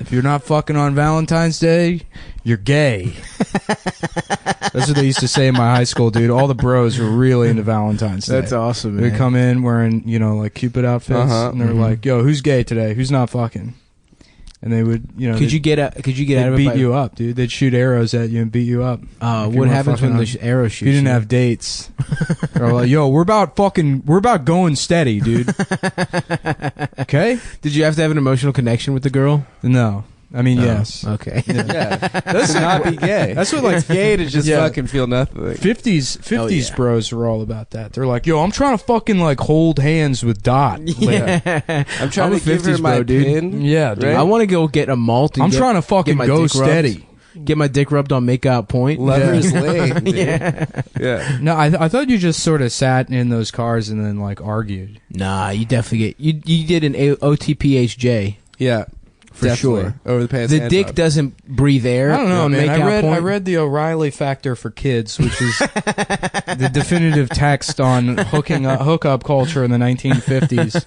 if you're not fucking on Valentine's Day, you're gay. That's what they used to say in my high school, dude. All the bros were really into Valentine's Day. That's awesome, man. They come in wearing, like Cupid outfits, and they're like, "Yo, who's gay today? Who's not fucking?" And they would, Could you get out of it? Beat you up, dude. They'd shoot arrows at you and beat you up. What happens when the arrow shoots? If you didn't have dates, they're like, "Yo, we're about going steady, dude." Okay. Did you have to have an emotional connection with the girl? No. I mean, yes. Okay. Yeah. That's not be gay. That's what, like, it's gay to just fucking feel nothing. 50s bros are all about that. They're like, "Yo, I'm trying to fucking like hold hands with Dot." Yeah. I'm trying to give her my pin. Yeah, dude. Right? I want to go get a malt. And I'm trying to fucking go steady. Get my dick rubbed on Make Out Point. Lover's lane. Yeah. Yeah. No, I thought you just sort of sat in those cars and then like argued. Nah, you definitely get you did an OTPHJ. Yeah. For Definitely. sure. Over the pants. The dick doesn't breathe air. I don't know, man. Make Out I Point. read the O'Reilly Factor for Kids, which is the definitive text on hookup culture in the 1950s.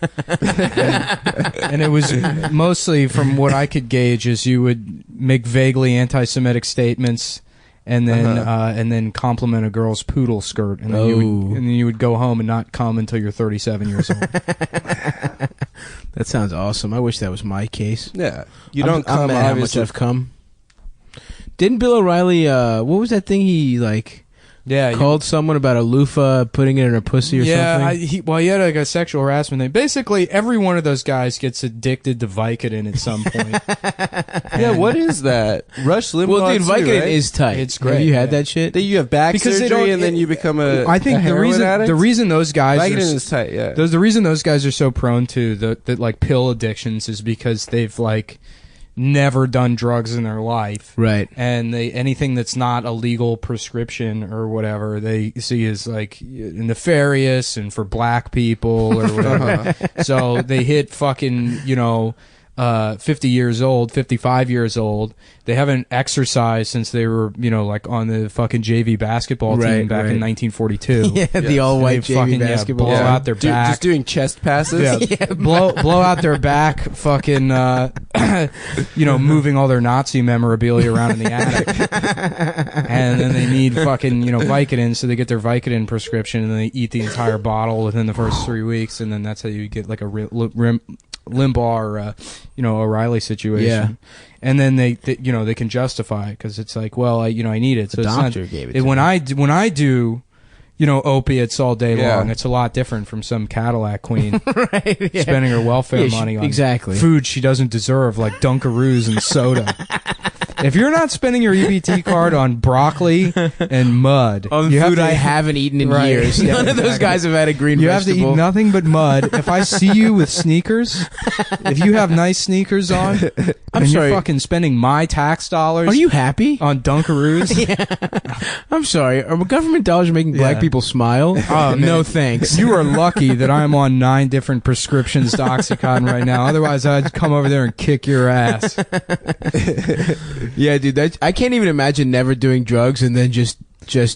and it was mostly, from what I could gauge, is you would make vaguely anti-Semitic statements and then compliment a girl's poodle skirt, and then you would go home and not come until you're 37 years old. That sounds awesome. I wish that was my case. Yeah. You don't I'm come, mad how much obviously. I've come. Didn't Bill O'Reilly, what was that thing he, called someone about a loofah putting it in her pussy or something? He had like a sexual harassment thing. Basically, every one of those guys gets addicted to Vicodin at some point. Yeah, what is that? Rush Limbaugh. Well, dude, too, Vicodin right? is tight. It's great. Have you had that shit? That you have back Because they surgery don't- and then you become a I think a the heroin addict? reason those guys Vicodin is tight, yeah. the reason those guys are so prone to the like pill addictions is because they've like never done drugs in their life, Right. and anything that's not a legal prescription or whatever they see as like nefarious and for black people or whatever. So they hit fucking 50 years old, 55 years old. They haven't exercised since they were, like on the fucking JV basketball team back in 1942. Yeah, the all-white They JV fucking, basketball. blow out their back. Just doing chest passes. Yeah, blow out their back, fucking, moving all their Nazi memorabilia around in the attic. And then they need fucking, Vicodin, so they get their Vicodin prescription and they eat the entire bottle within the first 3 weeks, and then that's how you get like a Limbaugh or, O'Reilly situation. Yeah. And then they can justify it because it's like, well, I need it. So The it's doctor not, gave it to when I do opiates all day Yeah. long, it's a lot different from some Cadillac queen Right. Yeah. spending her welfare money on exactly. food she doesn't deserve, like Dunkaroos and soda. If you're not spending your EBT card on broccoli and mud, On you food have I to, haven't eaten in Right. years. Yeah, None of those exactly. guys have had a green you have to vegetable. eat nothing but mud. If I see you with sneakers, if you have nice sneakers on, I'm and sorry. you're fucking spending my tax dollars Are you happy? on Dunkaroos, I'm sorry. Are government dollars making black Yeah. people smile? Oh, man. No thanks. you are lucky that I'm on 9 different prescriptions to Oxycontin right now. Otherwise, I'd come over there and kick your ass. Yeah, dude. I can't even imagine never doing drugs and then just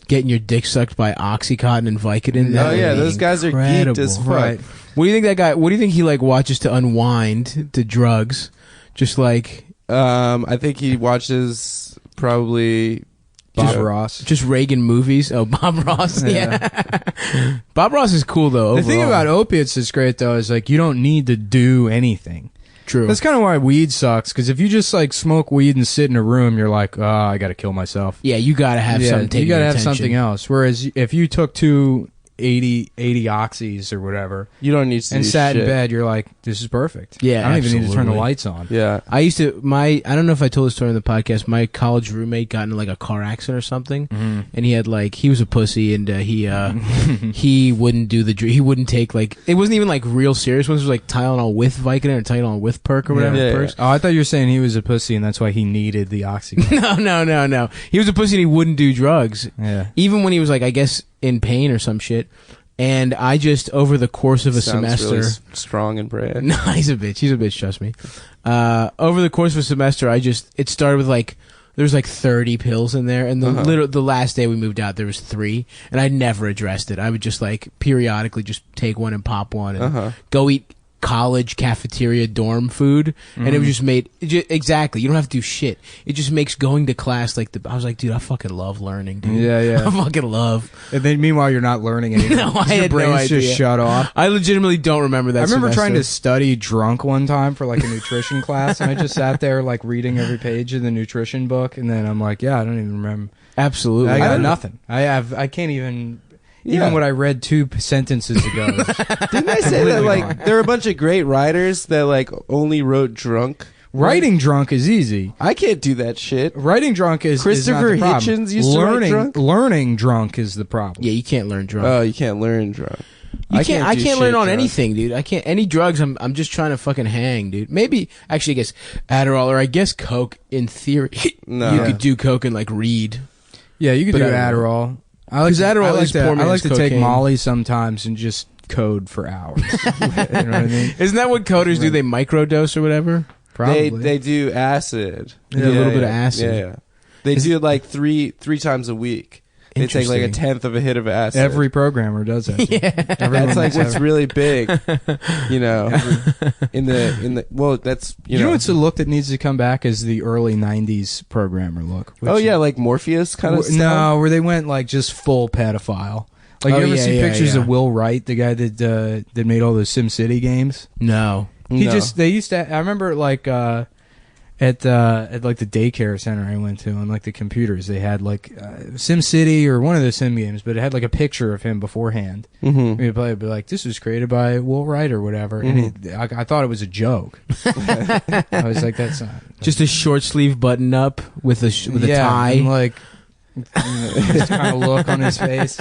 getting your dick sucked by Oxycontin and Vicodin. That Oh would yeah, be those guys are incredible. geeked as fuck. Right. What do you think that guy? What do you think he watches to unwind to drugs? Just like I think he watches probably Bob Ross. just Reagan movies. Oh, Bob Ross. Yeah. Bob Ross is cool though. The thing overall. about opiates that's great though is like you don't need to do anything. True. That's kind of why weed sucks, because if you just like smoke weed and sit in a room, you're like, oh, I got to kill myself. Yeah, you gotta have something. you taking got to your have attention. something else. Whereas if you took 80 oxys or whatever you don't need to and do sat shit. in bed, you're like, this is perfect. Yeah, I don't even need to turn the absolutely. lights on. Yeah. I used to I don't know if I told this story in the podcast. My college roommate got in like a car accident or something, and he had he was a pussy, and he wouldn't do he wouldn't take it wasn't even like real serious ones. It was like Tylenol with Vicodin or Tylenol with perk or whatever. Yeah. Perks. Oh, I thought you were saying he was a pussy and that's why he needed the oxygen. No. He was a pussy and he wouldn't do drugs, Yeah. even when he was I guess in pain or some shit. And I just over the course of a Sounds semester. really strong and brave. No, he's a bitch. He's a bitch, trust me. Over the course of a semester, it started with there was 30 pills in there, and the last day we moved out, there was 3, and I never addressed it. I would just periodically just take one and pop one and go college cafeteria dorm food, and it was just made exactly. You don't have to do shit. It just makes going to class like I was like, dude, I fucking love learning, dude. Yeah. I fucking love. And then meanwhile, you're not learning anything. No, I Your had no brain's just idea. shut off. I legitimately don't remember that. I remember semester. trying to study drunk one time for like a nutrition class, and I just sat there like reading every page of the nutrition book, and then I'm like, yeah, I don't even remember. Absolutely. I got don't- nothing. I can't even. Yeah. Even what I read 2 sentences ago. Didn't I say that Completely like gone. there are a bunch of great writers that like only wrote drunk? Writing drunk is easy. I can't do that shit. Writing drunk is Christopher is not the problem. Hitchens used to write drunk? Learning drunk is the problem. Yeah, you can't learn drunk. Oh, you can't learn drunk. I can't do learn shit on drunk. anything, dude. I can't any drugs. I'm just trying to fucking hang, dude. Maybe actually, I guess Adderall or I guess Coke. In theory, No. you could do Coke and like read. Yeah, you could But do I don't know. Adderall. I like 'Cause Adderall I like is to, poor I like man's to take cocaine. Molly sometimes and just code for hours. You know what I mean? Isn't that what coders do? They microdose or whatever. Probably. They do acid. They do a little bit of acid. Yeah. They do it like three times a week. They take like a Interesting. tenth of a hit of acid. Every programmer does that. Yeah. Everyone That's like does what's that. really big, you know. In the well, that's You know what's a look that needs to come back is the early '90s programmer look. Oh yeah, like Morpheus kind of stuff. No, where they went like just full pedophile. Like Oh, you ever yeah, see yeah, pictures yeah. of Will Wright, the guy that made all those SimCity games? No. They used to. I remember like at like the daycare center I went to on like the computers they had like SimCity or one of the Sim games, but it had like a picture of him beforehand. Mm-hmm. We'd play, be like, this was created by Will Wright or whatever, and I thought it was a joke. I was like, that's not Just a short sleeve button up with a and tie. like this kind of look on his face.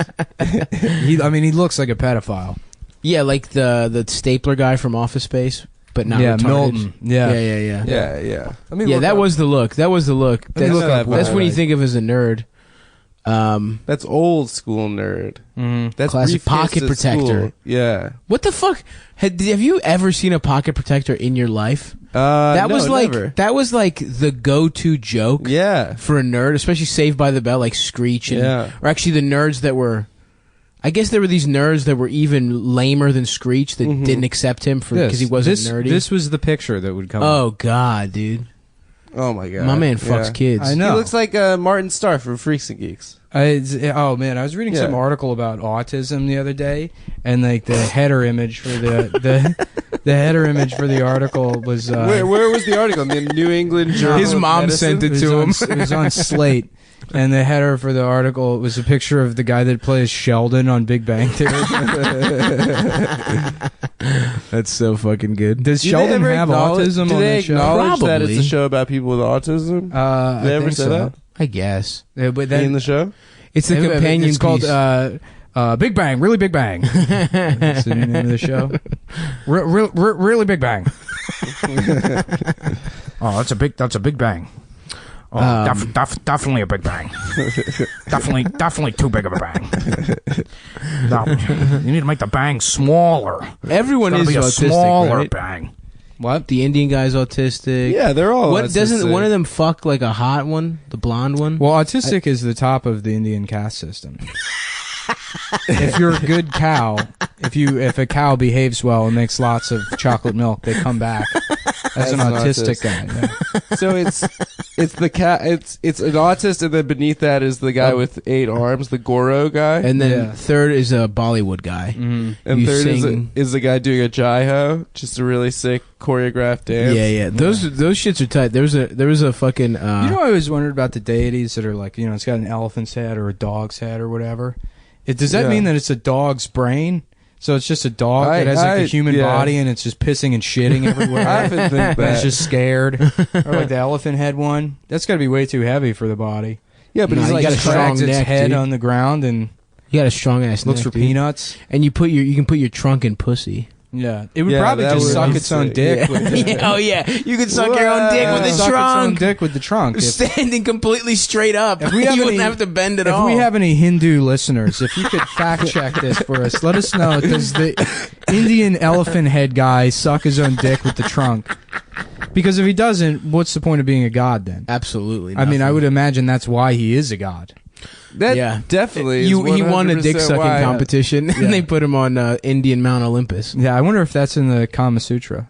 He looks like a pedophile. Yeah, like the stapler guy from Office Space, but not yeah, retarded. Milton. Yeah. Yeah. Yeah. I mean, Yeah, that was the look. That was the look. me look up That's what when I you like. think of as a nerd. That's old school nerd. Mm-hmm. That's Classic briefcase pocket at protector. school. Yeah. What the fuck? Have you ever seen a pocket protector in your life? That no, was like never. the go-to joke Yeah. for a nerd, especially Saved by the Bell, like Screech, and Yeah. or actually the nerds that were. I guess there were these nerds that were even lamer than Screech that Mhm. didn't accept him because he wasn't nerdy. This was the picture that would come up. Oh god, dude, Oh my god. my man fucks Yeah. kids. I know. He looks like Martin Starr from Freaks and Geeks. Oh man, I was reading some Yeah. article about autism the other day, and like the header image for the header image for the article was Where was the article? In the New England Journal His of mom Medicine? sent it was to on, him. It was on Slate, and the header for the article was a picture of the guy that plays Sheldon on Big Bang Theory. That's so fucking good. Does Do they Sheldon ever have acknowledge- autism Do on they that show? acknowledge that it's Probably. a show about people with autism? I Did they ever think say so. that? I guess But In the show? it's the companion It's called piece. Big Bang, really Big Bang. That's the name of the show. Really Big Bang. Oh, that's a big bang. Oh, definitely a big bang. definitely too big of a bang. No, you need to make the bang smaller. Everyone It's is gotta be a autistic, smaller right? bang. What? The Indian guy's autistic. Yeah, they're all What doesn't autistic. one of them fuck like a hot one, the blonde one? Well, autistic is the top of the Indian caste system. If you're a good cow, if a cow behaves well and makes lots of chocolate milk, they come back as an autistic guy. Yeah. So it's the cat. It's an autist, and then beneath that is the guy with 8 arms, the Goro guy, And then Yeah. third is a Bollywood guy. Mhm. and you third sing- is the guy doing a jaiho, just a really sick choreographed dance. Yeah. Those shits are tight. There was a fucking. You know, I always wondered about the deities that are like, you know, it's got an elephant's head or a dog's head or whatever. Does that Yeah. mean that it's a dog's brain? So it's just a dog that has like I- a human yeah. body and it's just pissing and shitting everywhere. I often think And it's that. just scared. Or like the elephant head one. That's got to be way too heavy for the body. Yeah, but No, he's you like gotta strong Drags its neck, head dude. on the ground and You got a strong ass. looks neck, for dude. peanuts. And you can put your trunk in pussy. Yeah, it would Yeah, probably that just would suck be its own sick. dick. Yeah. With the, Yeah, oh yeah, you can suck your own dick with Wow. a suck its own trunk. dick with the trunk. If, Standing completely straight up. If we have you wouldn't any- have to bend at if all. we have any Hindu listeners, if you could fact check this for us, let us know. Does the Indian elephant head guy suck his own dick with the trunk? Because if he doesn't, what's the point of being a god then? Absolutely. I mean, I nothing. would imagine that's why he is a god. That definitely is he won a 100% dick sucking why- competition, and they put him on Indian Mount Olympus. Yeah, I wonder if that's in the Kama Sutra.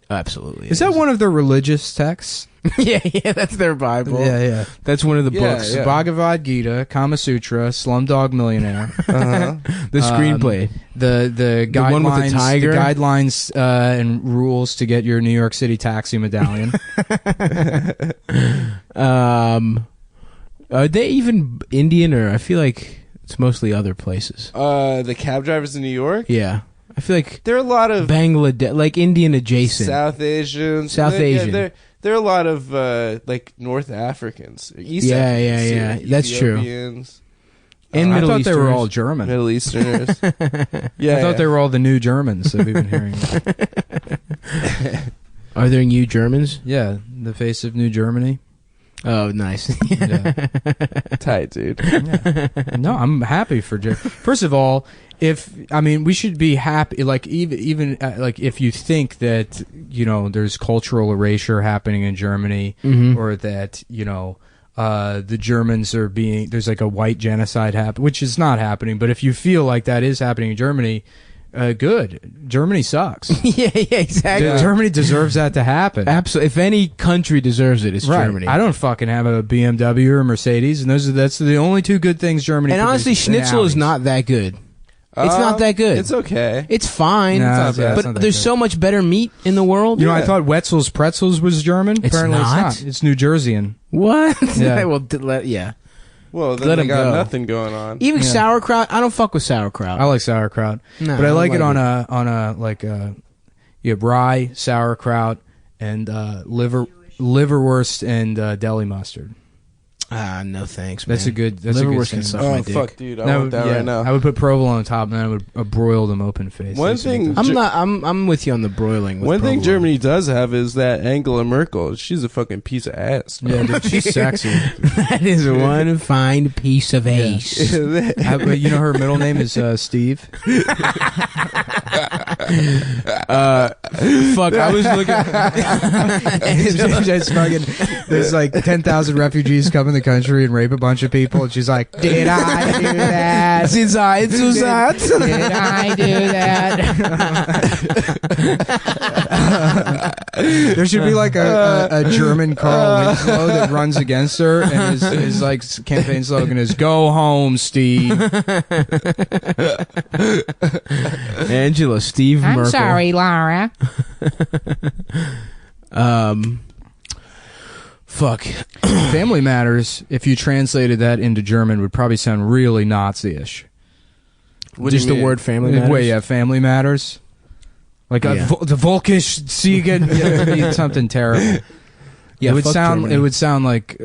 Absolutely, Is that one of their religious texts? yeah, that's their Bible. Yeah. That's one of the Yeah, books. yeah. Bhagavad Gita, Kama Sutra, Slumdog Millionaire, Uh-huh. The screenplay. the The one with the guidelines, tiger? guidelines and rules to get your New York City taxi medallion. Are they even Indian, or I feel like it's mostly other places? The cab drivers in New York. Yeah, I feel like There are a lot of Bangladesh, like Indian adjacent. South Asians. South Asian. There are a lot of like North Africans, East Yeah, Africans, yeah. That's true. Ethiopians, And I Middle thought they were Easterners. all German. Middle Easterners. Yeah, I thought they were all the new Germans that we've been hearing about. Are there new Germans? Yeah, the face of New Germany. Oh, nice. Yeah. tight, dude. Yeah. No, I'm happy for First of all, we should be happy. Like even like if you think that there's cultural erasure happening in Germany, Mhm. or that the Germans are there's like a white genocide which is not happening. But if you feel like that is happening in Germany, good. Germany sucks. yeah, exactly. Germany deserves that to happen. Absolutely. If any country deserves it, it's Right. Germany. I don't fucking have a BMW or a Mercedes, and that's the only two good things Germany. and honestly, produces, and Schnitzel is Audis. not that good. It's not that good. It's okay. It's fine, No, not it's- bad. it's but not that there's good. so much better meat in the world. You know, I Yeah. thought Wetzel's Pretzels was German. It's Apparently, not? it's not. It's New Jerseyan. What? Yeah. well, yeah. Well, then Let they 'em got go. nothing going on. Even Yeah. sauerkraut. I don't fuck with sauerkraut. I like sauerkraut, No, but I like don't it on a like you have rye, sauerkraut, and liverwurst and deli mustard. No thanks. That's man. a good. That's a good Liverwurst can sandwich. suck Oh my dick. fuck, dude! I want that right now. I would put provolone on top, and then I would broil them open face. One That's what thing- it does. I'm with you on the broiling. With One thing provolone. Germany does have is that Angela Merkel. She's a fucking piece of ass. Yeah, dude, she's sexy. that is one fine piece of ace. But you know her middle name is Steve. Fuck, I was looking. It's fucking, there's like 10,000 refugees come in the country and rape a bunch of people, and she's like, "Did I do that? Since I do that. Did I do that?" There should be like a German Carl Winslow that runs against her, and his like campaign slogan is "Go home, Steve." Angela, Steve I'm Merkel. sorry, Laura. Fuck. Family Matters, if you translated that into German, would probably sound really Nazi-ish. What do Just you the mean? word family matters. Wait, yeah, Family Matters. Like Yeah. the Volkisch Siegen, it would be something terrible. Yeah, it would fuck sound. Germany. It would sound like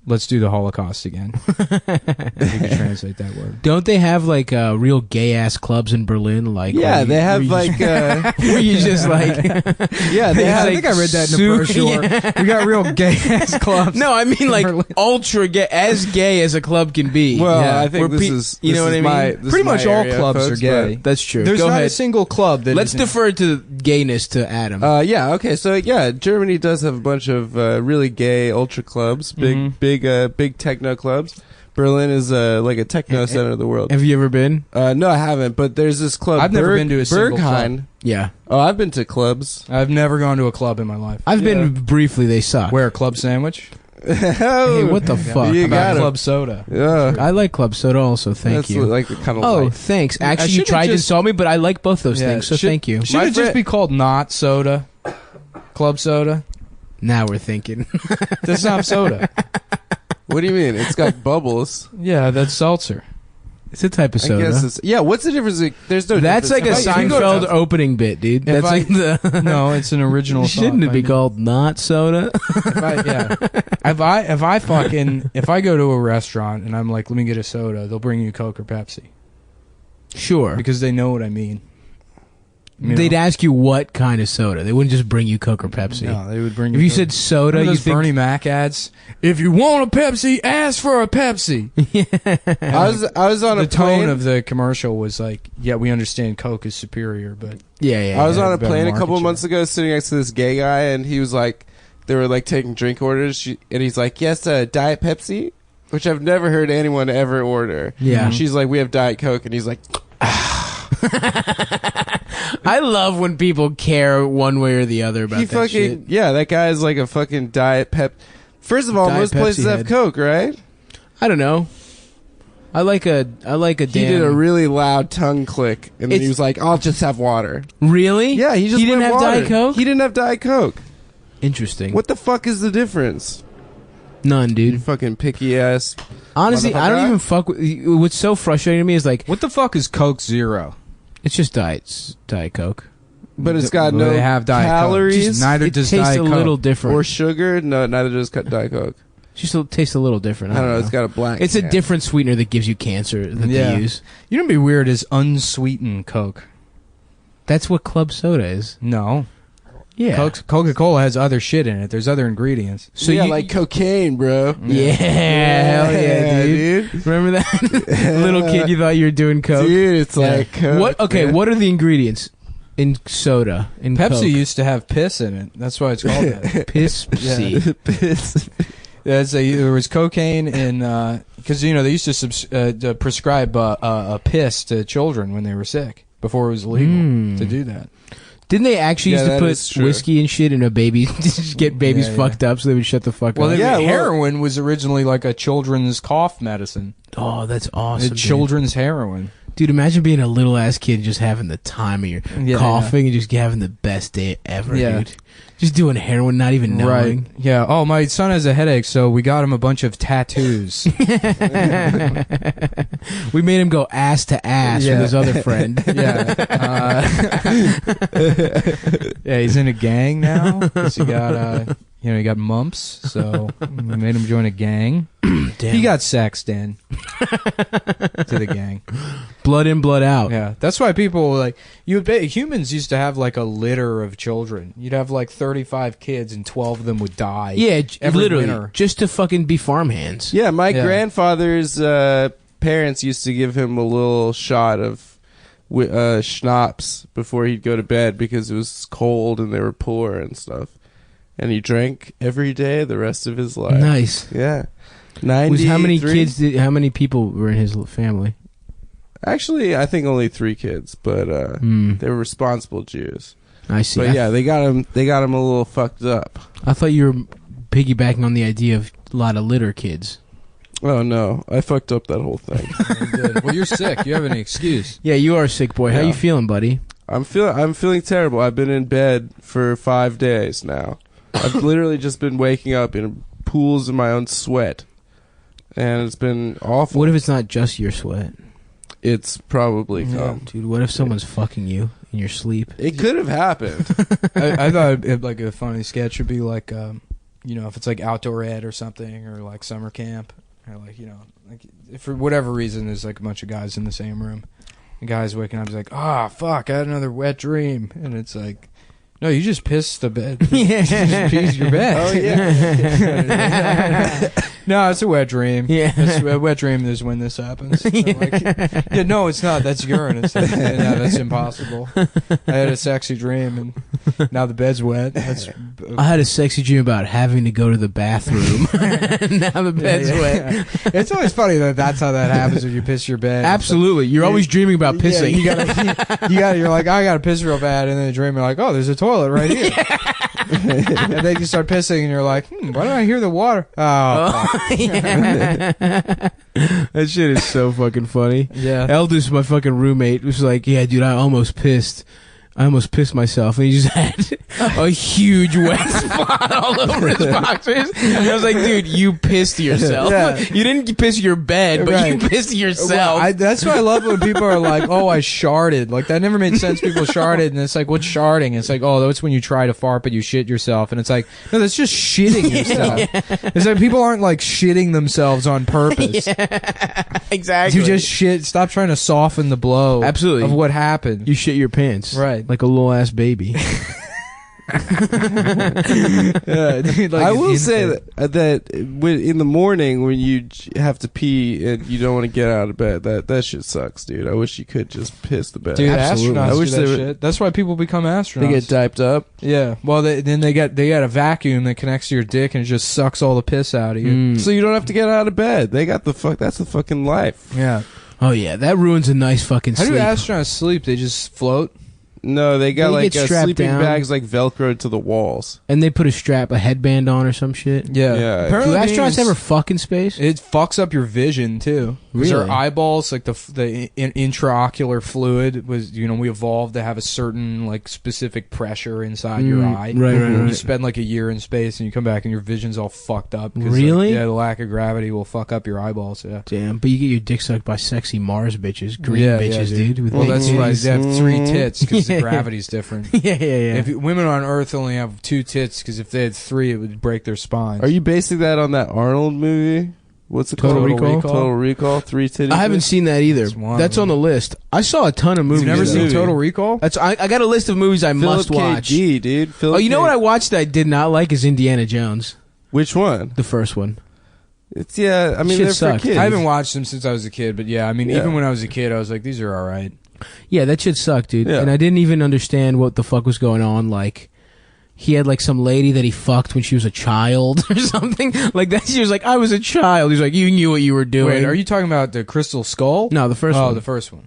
let's do the Holocaust again. If you could translate that word. Don't they have like real gay ass clubs in Berlin? Like Yeah, where they have where you- like where you just like yeah, they I have. think I read that in the Su- brochure. We got real gay ass clubs. no, I mean like Berlin. ultra gay, as gay as a club can be. Well, Yeah. I think Where this pe- is. you know this what is I mean? my- this Pretty is my much all area, clubs folks, are gay. That's true. There's Go not ahead. a single club that Let's isn't- defer to gayness to Adam. Yeah. Okay. So yeah, Germany does have a bunch of really gay ultra clubs, big techno clubs. Berlin is like a techno center of the world. Have you ever been? No, I haven't. But there's this club. I've never been to a single Berghain. Yeah, Oh, I've been to clubs. I've never gone to a club in my life. I've been briefly. They suck. Where Club Sandwich? Hey, what the fuck? You How about got it. Club Soda. Yeah. I like club soda also. Thank That's you. like the kind of. Oh, life. thanks. I Actually, you should've tried to just- insult me, but I like both those things, so thank you. Should it just be called Not Soda? Club Soda? Now we're thinking. That's not soda. What do you mean? It's got bubbles. Yeah, that's seltzer. It's a type of I soda. guess it's. Yeah. What's the difference? There's no. That's like a difference. If you go Seinfeld to- opening bit, dude. If That's I- like the. No, it's an original. Shouldn't it be called not soda? If I go to a restaurant and I'm like, let me get a soda, they'll bring you Coke or Pepsi Sure. because they know what I mean. You They'd know? ask you what kind of soda. They wouldn't just bring you Coke or Pepsi. No, they would bring you. If you Coke. said soda, Remember you those think Bernie Mac ads? If you want a Pepsi, ask for a Pepsi. I was on The a tone plane. of the commercial was like, yeah, we understand Coke is superior, but yeah. I was yeah, on a better plane a market couple of share. months ago, sitting next to this gay guy, and he was like, they were like taking drink orders, and he's like, "Yes, Diet Pepsi," which I've never heard anyone ever order. Yeah. She's like, we have Diet Coke, and he's like, I love when people care one way or the other about that shit. yeah, that guy's like a fucking Diet Pep. First of all, Diet most places Pepsi have head. Coke, right? I don't know. I like a He damn. did a really loud tongue click, and then he It's- was like, I'll just have water. Really? Yeah, he just didn't went have water. Diet Coke. He didn't have Diet Coke. Interesting. What the fuck is the difference? None, You dude. fucking picky ass. Honestly, I don't motherfucker. even fuck with. What's so frustrating to me is like What the fuck is Coke Zero? it's just Diet Coke. But it's got Well, no they have Diet Coke. calories Just neither It does tastes Diet a Coke. little different. or sugar. No, neither does Diet Coke. Just tastes a little different. I don't know. It's got a black. It's a can. different sweetener that gives you cancer that Yeah. they use. You know what'd be weird is unsweetened Coke. That's what club soda is. No. Yeah. Coca-Cola has other shit in it. There's other ingredients. So yeah, like cocaine, bro. Yeah, hell yeah, dude. Remember that little kid you thought you were doing coke? Dude, it's Yeah. like Coke, What? Okay, man. what are the ingredients in soda? In Pepsi Coke? used to have piss in it. That's why it's called that. Piss. Yeah. Piss. There was cocaine in because they used to prescribe piss to children when they were sick before it was legal to do that. Didn't they actually Yeah, used that to is put true. whiskey and shit in a baby to just get babies Yeah, yeah. fucked up so they would shut the fuck Well, up? Yeah, well- heroin was originally like a children's cough medicine. Oh, that's awesome. dude. Children's heroin. Dude, imagine being a little ass kid and just having the time of your Yeah, coughing and just having the best day ever, Yeah. dude. Just doing heroin, not even knowing. Right. Yeah. Oh, my son has a headache, so we got him a bunch of tattoos. We made him go ass to ass Yeah. with his other friend. Yeah. Yeah, he's in a gang now. 'Cause he got, he got mumps, so we made him join a gang. Damn. He got sexed in to the gang. blood in, blood out. Yeah, that's why people like humans used to have like a litter of children. You'd have like 35 kids, and 12 of them would die. Yeah, every literally, winter. just to fucking be farmhands. Yeah, my Yeah. grandfather's parents used to give him a little shot of schnapps before he'd go to bed because it was cold and they were poor and stuff. And he drank every day the rest of his life. Nice. Yeah. Was how many 93? kids? How many people were in his family? Actually, I think only 3 kids, but they were responsible Jews. I see. But yeah, they got him a little fucked up. I thought you were piggybacking on the idea of a lot of litter kids. Oh no, I fucked up that whole thing. Well, you're sick. You have an excuse. Yeah, you are a sick boy. How Yeah. you feeling, buddy? I'm feeling terrible. I've been in bed for 5 days now. I've literally just been waking up in pools of my own sweat, and it's been awful. What if it's not just your sweat? It's probably come. Dude, what if someone's fucking you in your sleep? It could have happened. I thought like a funny sketch would be like, if it's like outdoor ed or something, or like summer camp, or like like if for whatever reason there's like a bunch of guys in the same room. The guy's waking up, he's like, fuck, I had another wet dream, and it's like, no, you just pissed the bed. You just peed your bed. Oh yeah. No, it's a wet dream. Yeah. It's a wet dream is when this happens. I'm like, yeah, no, it's not. That's urine. It's like, no, that's impossible. I had a sexy dream, and now the bed's wet. That's, I had a sexy dream about having to go to the bathroom. Now the bed's wet. It's always funny that that's how that happens when you piss your bed. Absolutely. You're always dreaming about pissing. Yeah, you're like, I gotta piss real bad, and then you dream, you're like, oh, there's a toilet right here. And then you start pissing, and you're like, why do I hear the water? Oh, fuck. That shit is so fucking funny. Yeah. Eldest, my fucking roommate, was like, yeah, dude, I almost pissed myself, and he just had a huge wet spot all over his boxers. And I was like, dude, you pissed yourself. Yeah. You didn't piss your bed, but you Right. pissed yourself. Well, that's why I love when people are like, "Oh, I sharded." Like that never made sense. People sharded, and it's like, "What's sharding?" It's like, "Oh, that's when you try to fart but you shit yourself." And it's like, "No, that's just shitting yourself." It's like people aren't like shitting themselves on purpose. Exactly. You just shit. Stop trying to soften the blow. Absolutely. Of what happened. You shit your pants. Right. Like a little ass baby. Yeah, dude, like I an will say infant. that in the morning when you have to pee and you don't want to get out of bed, that shit sucks, dude. I wish you could just piss the bed. Dude, Absolutely. astronauts I wish do that they were- shit. That's why people become astronauts. They get diped up. Yeah. Well, then they got a vacuum that connects to your dick and it just sucks all the piss out of you. Mm. So you don't have to get out of bed. They got that's the fucking life. Yeah. Oh yeah, that ruins a nice fucking How sleep. do astronauts sleep? They just float. No, they got They like get strapped sleeping down. bags like Velcro to the walls. And they put a headband on or some shit. Yeah. Yeah. Do Apparently astronauts being- ever fuck in space? It fucks up your vision too. 'Cause Really? Our eyeballs, like the intraocular fluid, was we evolved to have a certain like specific pressure inside your eye. Right, right, You right. spend like a year in space and you come back and your vision's all fucked up. 'Cause, Really? the lack of gravity will fuck up your eyeballs. Yeah. Damn, but you get your dick sucked by sexy Mars bitches, green Yeah, bitches, dude. With Well, big that's why titties. they have 3 tits because Yeah. the gravity's different. yeah, yeah, yeah. If women on Earth only have 2 tits, because if they had 3, it would break their spines. Are you basing that on that Arnold movie? What's it Total called? Recall? Total Recall. 3 titties. I haven't seen that either. That's one That's of on the list. I saw a ton of movies. You've never Yeah. seen Movie. Total Recall? I got a list of movies I Philip must K. watch. G, dude. Philip Oh, you know K. what I watched that I did not like is Indiana Jones, Which one? the first one. It's I mean Shit they're sucked. for kids. I haven't watched them since I was a kid, but yeah, I mean, Yeah. even when I was a kid, I was like, these are all right. Yeah, that shit sucked, dude. Yeah. And I didn't even understand what the fuck was going on. Like, he had like some lady that he fucked when she was a child or something. Like that. She was like, I was a child. He's like, you knew what you were doing. Wait, are you talking about the Crystal Skull? No, the first oh, one. the first one.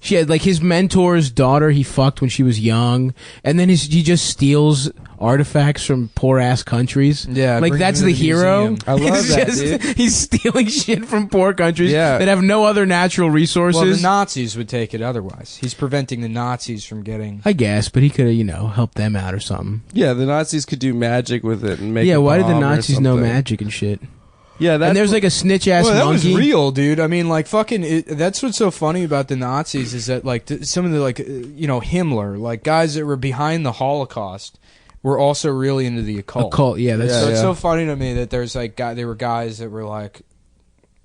She had like his mentor's daughter he fucked when she was young, and then he just steals artifacts from poor ass countries. Yeah, like brings that's them the to the hero. museum. I love It's that, just- dude. He's stealing shit from poor countries Yeah. that have no other natural resources. Well, the Nazis would take it otherwise. He's preventing the Nazis from getting... I guess, but he could have, helped them out or something. Yeah, the Nazis could do magic with it and make. Yeah, a why did the bomb or Nazis know something. magic and shit? Yeah, that's And there's like a snitch ass Well, that was monkey. real, dude. I mean, like, fucking... that's what's so funny about the Nazis is that, like, some of the, like, Himmler, like, guys that were behind the Holocaust were also really into the occult. Occult, yeah, that's Yeah, So it's yeah. so funny to me that there's, like, there were guys that were like,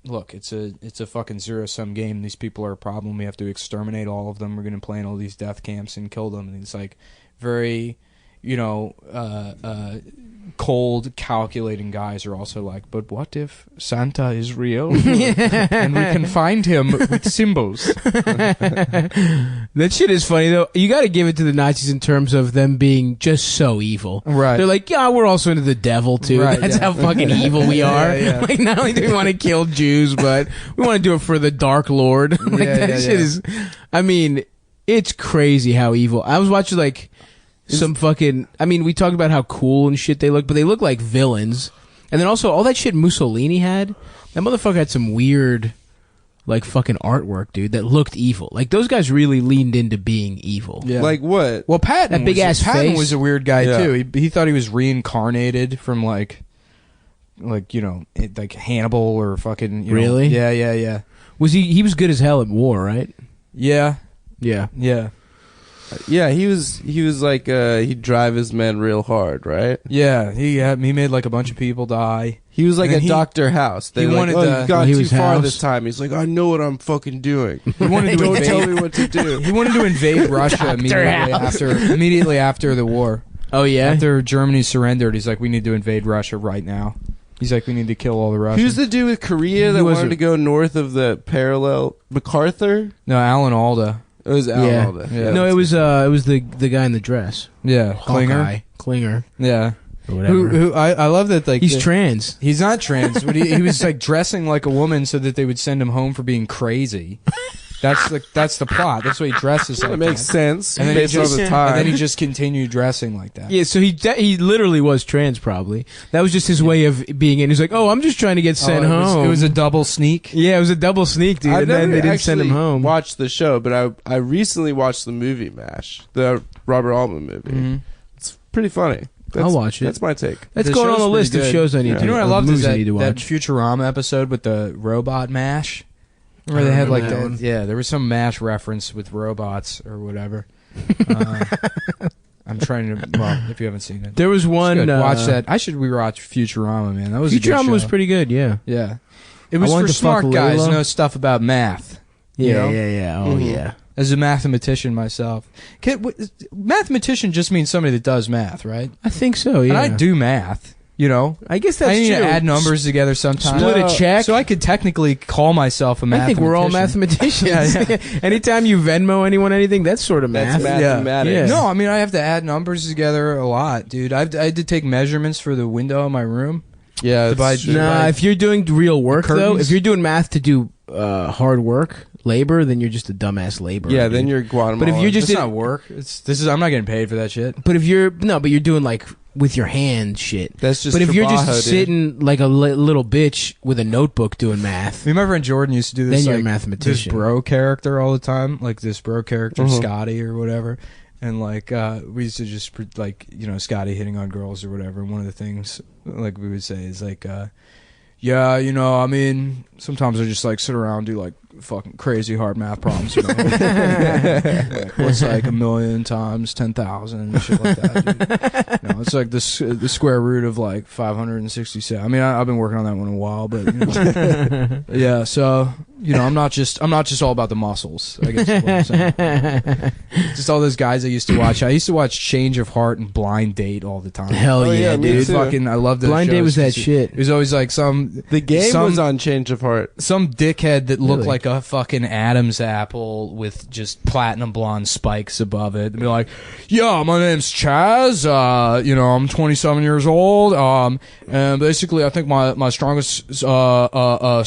look, it's a fucking zero-sum game. These people are a problem. We have to exterminate all of them. We're going to play in all these death camps and kill them. And it's, like, very, cold, calculating guys are also like, but what if Santa is real? And we can find him with symbols. That shit is funny though. You got to give it to the Nazis in terms of them being just so evil. Right. They're like, yeah, we're also into the devil too. Right, That's yeah. how fucking evil we are. Yeah. Like, not only do we want to kill Jews, but we want to do it for the Dark Lord. Like Yeah, that yeah, shit yeah. is. I mean, it's crazy how evil. I was watching like some fucking. I mean, we talked about how cool and shit they look, but they look like villains. And then also all that shit Mussolini had. That motherfucker had some weird, like fucking artwork, dude, that looked evil. Like those guys really leaned into being evil. Yeah. like what? Well, Patton, That big-ass Patton face. was a weird guy Yeah. too. He thought he was reincarnated from like like Hannibal or fucking Really? Yeah. Was he was good as hell at war, right? Yeah. Yeah. Yeah, he was like he'd drive his men real hard, right? Yeah, he made like a bunch of people die. He was like And a he- Dr. House. They he were like, wanted oh, to- you've gone Well, he too was far House. this time. He's like, I know what I'm fucking doing. He wanted to Don't tell invade. me what to do. He wanted to invade Russia House. immediately after the war. Oh yeah. After Germany surrendered, he's like, we need to invade Russia right now. He's like, we need to kill all the Russians. Who's the dude with Korea that He was wanted a- to go north of the parallel? MacArthur? No, Alan Alda. It was Al Yeah. Alda. Yeah. No, it was the guy in the dress. Yeah, Klinger. Klinger. Yeah, Or whatever. who I love that like He's trans. He's not trans, but he was like dressing like a woman so that they would send him home for being crazy. That's the plot. That's why he dresses like That makes sense And then, he based on just, the and time. then he just continued dressing like that. Yeah, so he literally was trans probably. That was just his way of being in. He's like, "Oh, I'm just trying to get sent it was, home." It was a double sneak. yeah, it was a double sneak, dude. I've And then never they didn't send him actually home. watched the show, but I recently watched the movie MASH, the Robert Altman movie. Mhm. It's pretty funny. I'll watch it. That's my take. That's The going on show's the list pretty of good. shows I need Yeah. to. You know what I of loved is movies I that, need to that watch. Futurama episode with the robot MASH. Where they had like remember that one. yeah, there was some MASH reference with robots or whatever. I'm trying to. Well, if you haven't seen it, There was It's one. good. Watch that. I should rewatch Futurama, man. That was a good Futurama was show. pretty good. Yeah. Yeah, it was wanted for to fuck smart guys. Layla. Know stuff about math. You Yeah. know? Yeah. Yeah. Oh Mhm. yeah. as a mathematician myself. Mathematician just means somebody that does math, right? I think so. Yeah, And I do math. You know, I guess that's I need true. to add numbers together sometimes. Split a check. So I could technically call myself a I mathematician. think we're all mathematicians. Anytime you Venmo anyone anything, that's sort of math. That's mathematics. Yeah. No, I mean I have to add numbers together a lot, dude. I had to take measurements for the window in my room. Yeah, To buy- it's true. Nah, if you're doing real work though, curtains? if you're doing math to do hard work, labor, then you're just a dumbass laborer. yeah, dude. then you're Guatemala. But if you're just It's not work. I'm not getting paid for that shit. But you're doing like with your hand shit. that's just. But if you're trabajo, just dude. sitting like a little bitch with a notebook doing math, Me and my friend Jordan used to do this. Then you're a like, mathematician. This bro character all the time, like this bro character Mhm. Scotty or whatever, and like we used to just like Scotty hitting on girls or whatever. And one of the things like we would say is like, yeah, I mean, sometimes I just like sit around and do like fucking crazy hard math problems. Like, what's like 1,000,000 times 10,000 and shit like that. Dude. It's like the square root of like 567. I mean, I've been working on that one a while, but yeah. So I'm not just all about the muscles. I guess is what I'm saying. Just all those guys I used to watch. I used to watch Change of Heart and Blind Date all the time. hell Oh, yeah, yeah, me dude. too. Fucking, I loved those Blind Date shows was that 'cause shit. It was always like the game was on Change of Heart. some dickhead that looked Really? like a fucking Adam's apple with just platinum blonde spikes above it. And be like, yeah, my name's Chaz. I'm 27 years old. And basically, I think my strongest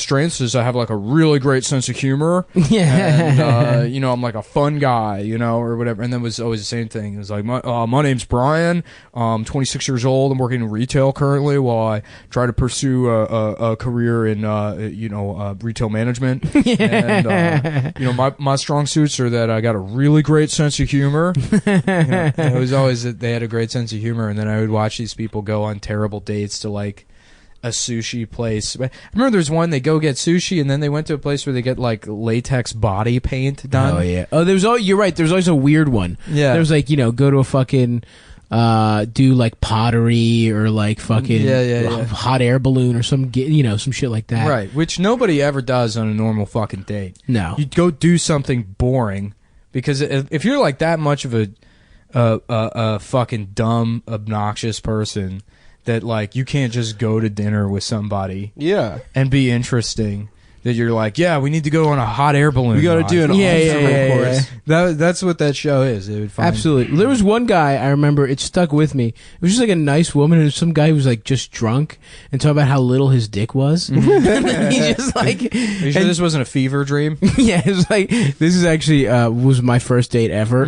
strengths is I have like a really great sense of humor. Yeah. And, I'm like a fun guy, or whatever. And then it was always the same thing. It was like, my name's Brian. I'm 26 years old. I'm working in retail currently while I try to pursue a career in, retail management. And, my strong suits are that I got a really great sense of humor. It was always that they had a great sense of humor. And then I would watch these people go on terrible dates to like a sushi place. I remember there's one, they go get sushi and then they went to a place where they get like latex body paint done. Oh yeah. Oh, you're right. There's always a weird one. Yeah. There's like go to a fucking do like pottery or like fucking Yeah. hot air balloon or some shit like that. Right, which nobody ever does on a normal fucking date. No. You go do something boring because if you're like that much of a fucking dumb, obnoxious person that like you can't just go to dinner with somebody Yeah, and be interesting. That you're like, yeah, we need to go on a hot air balloon. we got to ride. do an Yeah. course. That's what that show is. They would find Absolutely. There was one guy I remember. It stuck with me. It was just like a nice woman, and some guy who was like just drunk and talk about how little his dick was. And then he just like, Are you sure this wasn't a fever dream? yeah, it was like this is actually was my first date ever.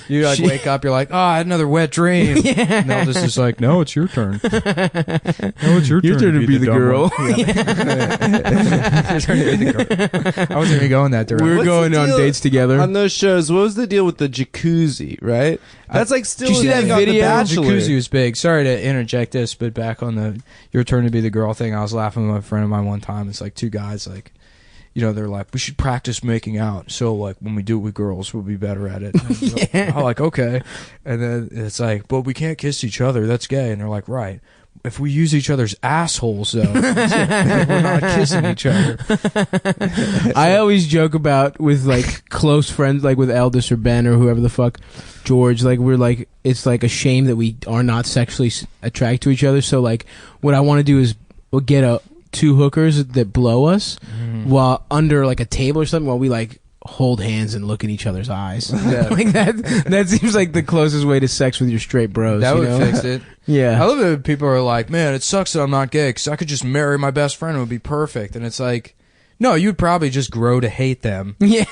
You like wake up, you're like, oh, I had another wet dream. Yeah. No, this is like, no, it's your turn. No, it's your turn to be the dumb girl. one. Your turn to be the girl. I wasn't even going that direction. We were What's going the on deal dates together. On those shows, what was the deal with the jacuzzi? Right, that's like still. Did you see a that thing on The video? Bachelor. Jacuzzi was big. Sorry to interject this, but back on the your turn to be the girl thing, I was laughing with a friend of mine one time. It's like two guys, like, they're like, we should practice making out. So like when we do it with girls, we'll be better at it. And Yeah. I'm like, okay. And then it's like, but we can't kiss each other. That's gay. And they're like, right. If we use each other's assholes, though, we're not kissing each other. I always joke about with like close friends, like with Aldous or Ben or whoever the fuck, George. Like we're like, it's like a shame that we are not sexually attracted to each other. So like, what I want to do is we'll get two hookers that blow us while under like a table or something while we like hold hands and look in each other's eyes. Yeah. Like that seems like the closest way to sex with your straight bros. That you would know? fix it. Yeah. I love it when people are like, man, it sucks that I'm not gay because I could just marry my best friend. It would be perfect. And it's like, no, you would probably just grow to hate them. Yeah.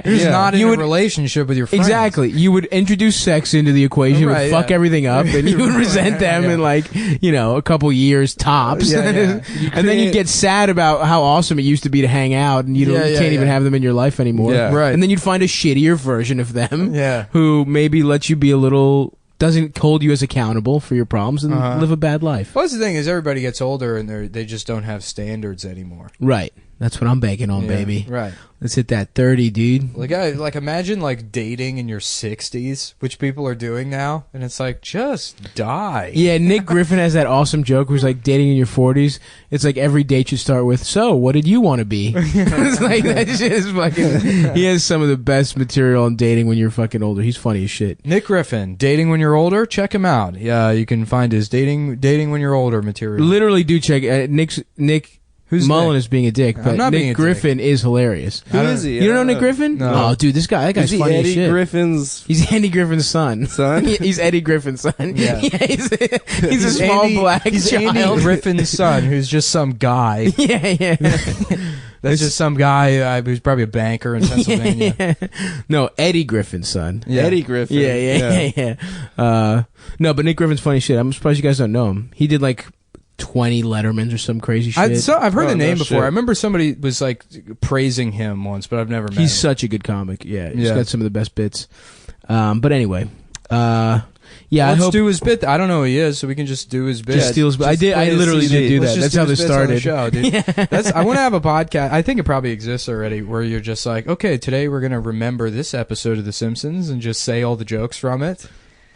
You're just not in You a would- relationship with your friends. Exactly. You would introduce sex into the equation, Right, would fuck yeah. everything up, and you would resent them Yeah. in like, a couple years tops. Yeah, yeah. And then you'd get sad about how awesome it used to be to hang out, and you can't even have them in your life anymore. Yeah. Right. And then you'd find a shittier version of them Yeah. who maybe lets you be a little, doesn't hold you as accountable for your problems and live a bad life. Well, that's the thing is everybody gets older and they just don't have standards anymore. Right. That's what I'm banking on, Yeah, baby. Right. Let's hit that 30, dude. Like imagine like dating in your 60s, which people are doing now, and it's like just die. Yeah, Nick Griffin has that awesome joke where he's like dating in your 40s. It's like every date should start with, so what did you want to be? It's like that shit is fucking. He has some of the best material on dating when you're fucking older. He's funny as shit. Nick Griffin, dating when you're older. Check him out. Yeah, you can find his dating when you're older material. Literally, do check Nick. Who's Mullen Nick? is being a dick, I'm but not being Nick a Griffin is hilarious. Who is he? You don't know Nick Griffin? No. Oh, dude, that guy's Is he funny as Eddie shit. Griffin's He's Andy Griffin's son. son? He's Eddie Griffin's son. Yeah. he's a small Andy, black he's child. Andy Griffin's son, who's just some guy. yeah. That's just some guy who's probably a banker in Pennsylvania. Yeah. No, Eddie Griffin's son. Yeah. Eddie Griffin. Yeah. No, but Nick Griffin's funny shit. I'm surprised you guys don't know him. He did like 20 Lettermans or some crazy shit. I've heard Oh, the name no before. shit. I remember somebody was like praising him once, but I've never met He's him. such a good comic. Yeah, he's Yeah. got some of the best bits. But anyway, yeah, I Let's hope do his bit. I don't know who he is, so we can just do his bit. just steals. I play his literally CD. did do Let's that. just That's do how his this bits on the started. show, dude. I want to have a podcast. I think it probably exists already, where you're just like, okay, today we're gonna remember this episode of The Simpsons and just say all the jokes from it.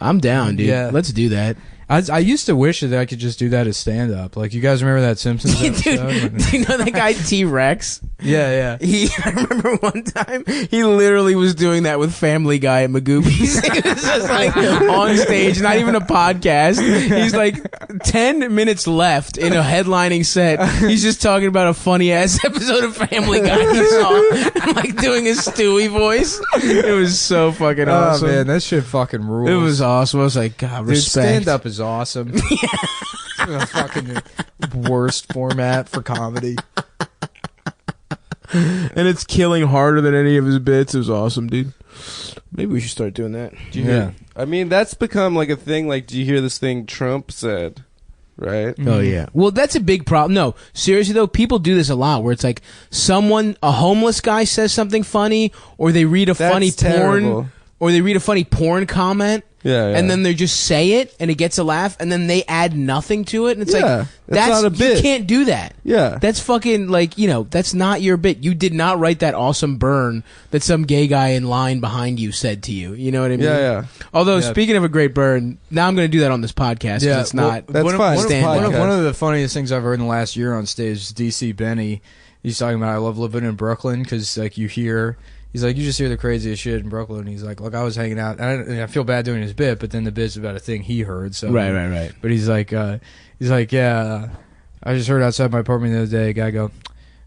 I'm down, dude. Yeah. Let's do that. I used to wish that I could just do that as stand up. Like, you guys remember that Simpsons episode? Do you know that guy T-Rex? Yeah. I remember one time he literally was doing that with Family Guy at Magoopies. It was just like on stage, not even a podcast. He's like 10 minutes left in a headlining set. He's just talking about a funny ass episode of Family Guy he saw. I'm like doing his Stewie voice. It was so fucking awesome. Oh man, that shit fucking rules. It was awesome. I was like, God, Dude, respect. stand up is awesome. The fucking worst format for comedy. And it's killing harder than any of his bits. It was awesome, dude. Maybe we should start doing that. Yeah. I mean, that's become like a thing. Like, do you hear this thing Trump said? Right? Oh yeah. Well, that's a big problem. No, seriously though, people do this a lot where it's like a homeless guy says something funny, or they read a funny terrible. porn, or they read a funny porn comment, Yeah. and then they just say it and it gets a laugh, and then they add nothing to it, and it's Yeah, like that's not a bit. You can't do that. Yeah. That's fucking like, that's not your bit. You did not write that awesome burn that some gay guy in line behind you said to you. You know what I mean? Yeah. Although, Yeah. speaking of a great burn, now I'm going to do that on this podcast. 'Cause it's not. That's one of- fine. One of, Stand one, of, podcast. one of the funniest things I've heard in the last year on stage is DC Benny. He's talking about, I love living in Brooklyn because like you hear. He's like, you just hear the craziest shit in Brooklyn. He's like, look, I was hanging out. And I feel bad doing his bit, but then the bit's about a thing he heard. So Right. But he's like, yeah. I just heard outside my apartment the other day, a guy go,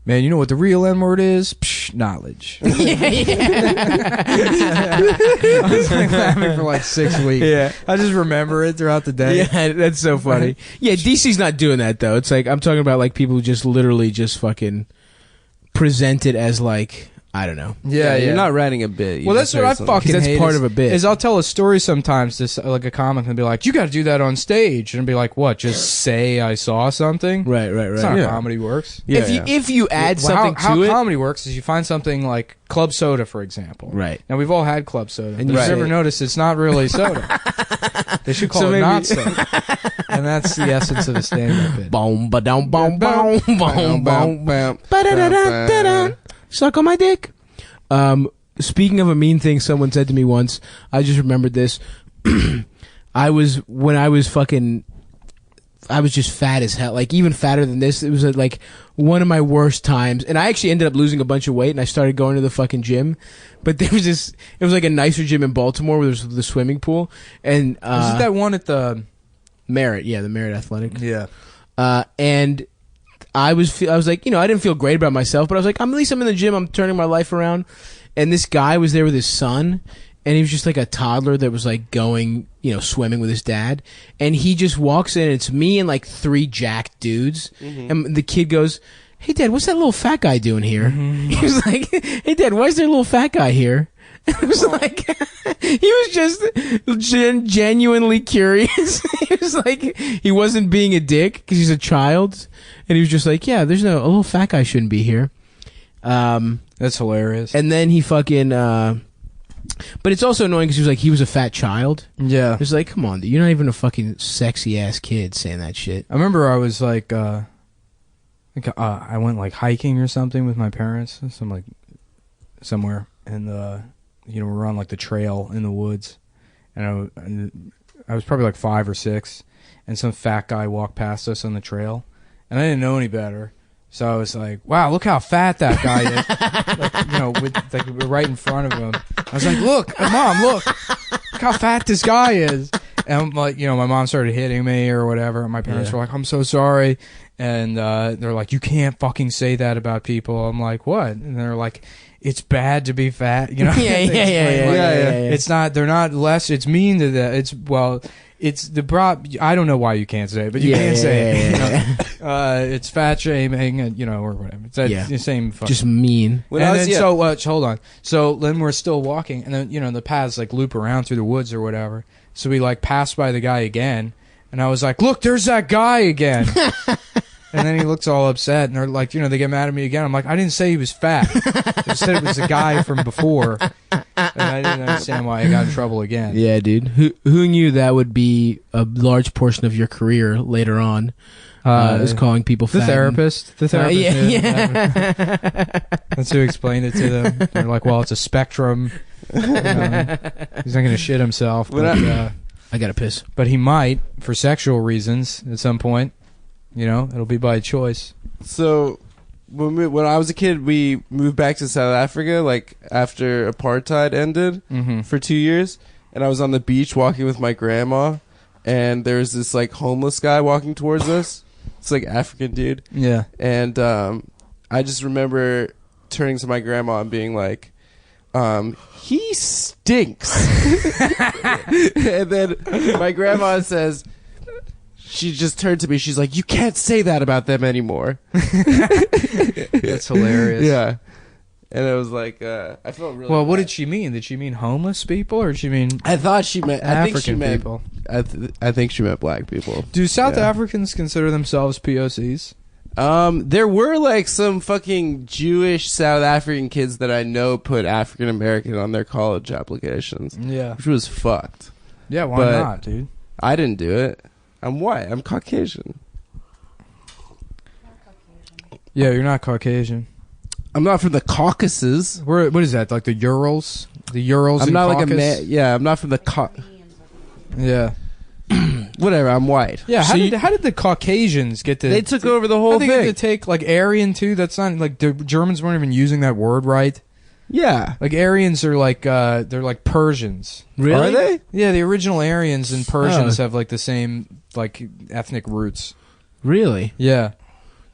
man, you know what the real N word is? Psh, knowledge. I was like laughing for like 6 weeks. Yeah. I just remember it throughout the day. Yeah, that's so funny. Yeah, DC's not doing that though. It's like I'm talking about like people who just literally just fucking present it as like, I don't know. Yeah. You're not writing a bit. You Well, just that's what I say something. fucking 'Cause that's hate part is- of a bit. Is I'll tell a story sometimes to like a comic and be like, you got to do that on stage, and be like, what? Just say I saw something. Right. That's not Yeah. how comedy works. Yeah, if you add Well, something how to it, comedy works is you find something like club soda, for example. Right. Now we've all had club soda, And and you you've say ever it. noticed it's not really soda. They should call So it maybe- not soda, and that's the essence of the stand-up bit. boom, ba-dum, boom, boom, boom, boom, ba-da-da-da-da-da. Suck on my dick. Speaking of a mean thing someone said to me once, I just remembered this. I was just fat as hell, like even fatter than this. It was like one of my worst times, and I actually ended up losing a bunch of weight, and I started going to the fucking gym. But there was this, it was like a nicer gym in Baltimore where there's the swimming pool, and Isn't that one at the? Merritt, yeah, the Merritt Athletic. Yeah. And I was like, I didn't feel great about myself, but I was like, at least I'm in the gym, I'm turning my life around. And this guy was there with his son, and he was just like a toddler that was like going, swimming with his dad. And he just walks in, and it's me and like 3 jacked dudes. And the kid goes, hey, Dad, what's that little fat guy doing here? He was like, hey, Dad, why is there a little fat guy here? It was like, he was just genuinely curious. He was like, he wasn't being a dick because he's a child. And he was just like, yeah, a little fat guy shouldn't be here. That's hilarious. And then he fucking, but it's also annoying because he was a fat child. Yeah. It's like, come on, dude, you're not even a fucking sexy ass kid saying that shit. I remember I was like, I think I went like hiking or something with my parents, somewhere, and we're on like the trail in the woods, and I was probably like 5 or 6, and some fat guy walked past us on the trail, and I didn't know any better, so I was like, "Wow, look how fat that guy is!" We're right in front of him. I was like, "Look, Mom, look how fat this guy is." And I'm like, my mom started hitting me or whatever. And my parents were like, "I'm so sorry." And they're like, "You can't fucking say that about people." I'm like, "What?" And they're like, "It's bad to be fat." Yeah. It's not. They're not less. It's mean to that. It's the I don't know why you can't say it, but you can't say it. It's fat shaming, and or whatever. It's the same. Just mean. Hold on. So then we're still walking, and then the paths like loop around through the woods or whatever. So we like passed by the guy again, and I was like, "Look, there's that guy again." And then he looks all upset, and they're like, they get mad at me again. I'm like, "I didn't say he was fat. I said it was the guy from before." And I didn't understand why I got in trouble again. Yeah, dude. Who knew that would be a large portion of your career later on? Is calling people fat. The therapist. Yeah. That's who explained it to them. They're like, "Well, it's a spectrum. He's not going to shit himself, but I gotta piss." But he might, for sexual reasons, at some point. It'll be by choice. So, when I was a kid, we moved back to South Africa, like, after apartheid ended for 2 years. And I was on the beach walking with my grandma, and there was this, like, homeless guy walking towards us. It's, like, African dude. Yeah. And I just remember turning to my grandma and being like, "He stinks." And then my grandma says... She just turned to me. She's like, "You can't say that about them anymore." That's hilarious. Yeah. And it was like, I felt really Well, what bad. did she mean? Did she mean homeless people, or did she mean I thought she meant... African people? I think she meant black people. Do South Africans consider themselves POCs? There were, like, some fucking Jewish South African kids that I know put African American on their college applications. Yeah. Which was fucked. Yeah, why But not, dude? I didn't do it. I'm white. I'm Caucasian. Yeah, you're not Caucasian. I'm not from the Caucasus. What is that? Like the Urals? The Urals? I'm in not Caucasus? like a man. Yeah, I'm not from the Yeah. Whatever. I'm white. Yeah. How did the Caucasians get to? They took over the whole How did they thing. get to take like Aryan too? That's not like the Germans weren't even using that word right. Yeah. Like Aryans are like they're like Persians. Really? Are they? Yeah, the original Aryans and Persians have like the same like ethnic roots. Really? Yeah.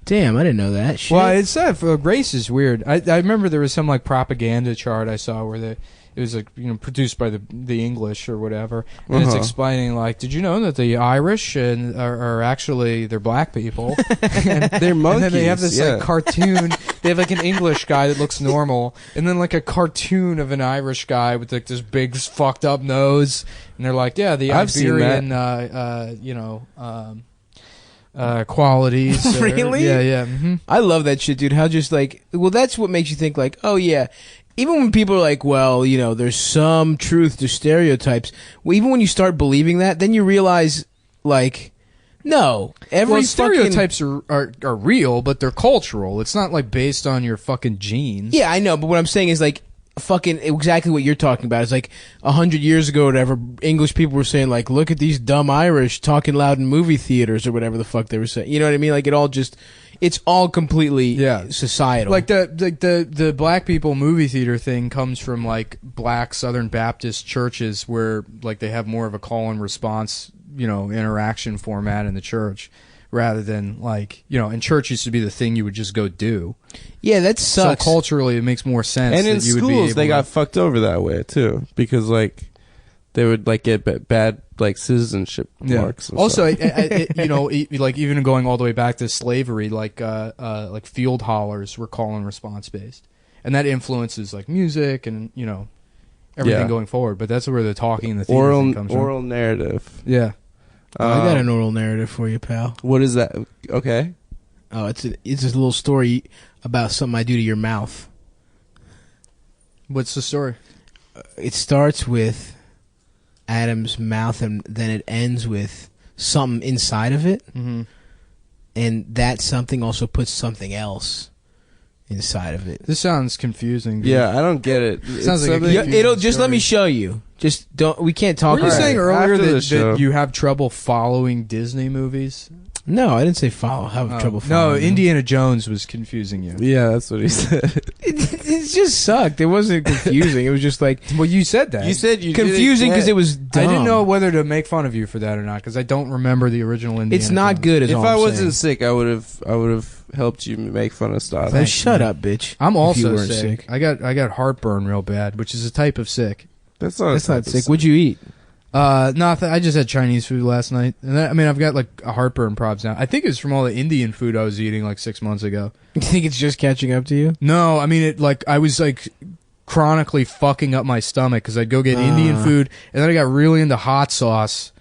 Damn, I didn't know that. Shit. Well, it's race is weird. I remember there was some like propaganda chart I saw where it was like produced by the English or whatever, and it's explaining like, did you know that the Irish are actually they're black people? And they're monkeys. And then they have this like cartoon. They have like an English guy that looks normal, and then like a cartoon of an Irish guy with like this big fucked up nose, and they're like, yeah, the I've seen Iberian, qualities. Really? Yeah. Mm-hmm. I love that shit, dude. How just like, well, that's what makes you think like, oh yeah. Even when people are like, well, there's some truth to stereotypes. Well, even when you start believing that, then you realize, like, no, stereotypes are real, but they're cultural. It's not like based on your fucking genes. Yeah, I know, but what I'm saying is like, fucking exactly what you're talking about. It's like 100 years ago or whatever, English people were saying like, look at these dumb Irish talking loud in movie theaters or whatever the fuck they were saying. You know what I mean? Like it's all completely societal. Like the black people movie theater thing comes from like black Southern Baptist churches where like they have more of a call and response, interaction format in the church rather than like, and church used to be the thing you would just go do. Yeah, that sucks. So culturally, it makes more sense. And in that you would be schools, able they to... got fucked over that way too, because like they would like get bad like citizenship marks. And also, stuff. like even going all the way back to slavery, like field hollers were call and response based, and that influences like music and everything going forward. But that's where the talking and the theater thing comes from. Oral narrative. Yeah. I got an oral narrative for you, pal. What is that? Okay. Oh, it's this little story about something I do to your mouth. What's the story? It starts with Adam's mouth, and then it ends with something inside of it. Mm-hmm. and that something also puts something else inside of it. This sounds confusing. Dude. Yeah, I don't get it. Sounds like a Yeah, confusing it'll just let me story. show you. Just don't. We can't talk. Were you about saying it. earlier After the that show. you have trouble following Disney movies? No, I didn't say follow. Have trouble. No, Following them. Indiana Jones was confusing you. Yeah, that's what he said. It just sucked. It wasn't confusing. It was just like Well, you said that. You said you confusing because it was I dumb. didn't know whether to make fun of you for that or not because I don't remember the original Indiana. It's not Jones. good. Is If all I I'm wasn't saying. sick, I would have helped you make fun of stuff. Oh, Thanks, shut man. up, bitch. I'm If you also weren't sick. I got heartburn real bad, which is a type of sick. That's not. That's not sick. What'd you eat? Nothing. I just had Chinese food last night, and I mean I've got like a heartburn probs now. I think it's from all the Indian food I was eating like 6 months ago. You think it's just catching up to you? No, I mean it. Like I was like chronically fucking up my stomach because I'd go get Indian food, and then I got really into hot sauce,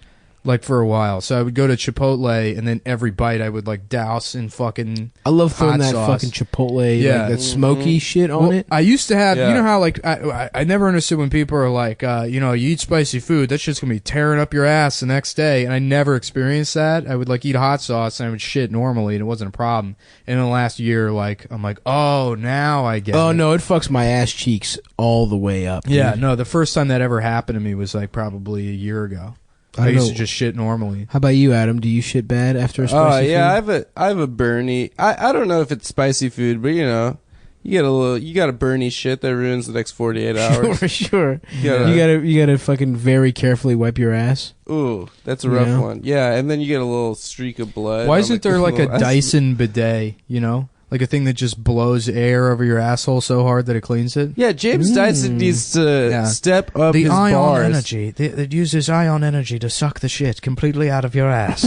like for a while. So I would go to Chipotle, and then every bite I would like douse in fucking. I love throwing Hot that sauce. fucking Chipotle, Yeah. like that smoky shit on Well, it. I used to have, Yeah. you know how like I never understood when people are like, you know, you eat spicy food, that shit's gonna be tearing up your ass the next day, and I never experienced that. I would like eat hot sauce and I would shit normally, and it wasn't a problem. And in the last year, like I'm like, oh, now I get. Oh it. no, it fucks my ass cheeks all the way up. Yeah, dude. no, the first time that ever happened to me was like probably a year ago. I don't used know. to just shit normally. How about you, Adam? Do you shit bad after a Oh spicy yeah, food? I have a Bernie. I don't know if it's spicy food, but you know, you got a Bernie shit that ruins the next 48 hours. Sure. Yeah. You gotta fucking very carefully wipe your ass. Ooh, that's a rough Yeah. one. Yeah, and then you get a little streak of blood. Why on isn't the- there like a that's- Dyson bidet? You know, like a thing that just blows air over your asshole so hard that it cleans it. Yeah, James Dyson needs to Yeah. step up The his ion bars. energy that uses ion energy to suck the shit completely out of your ass.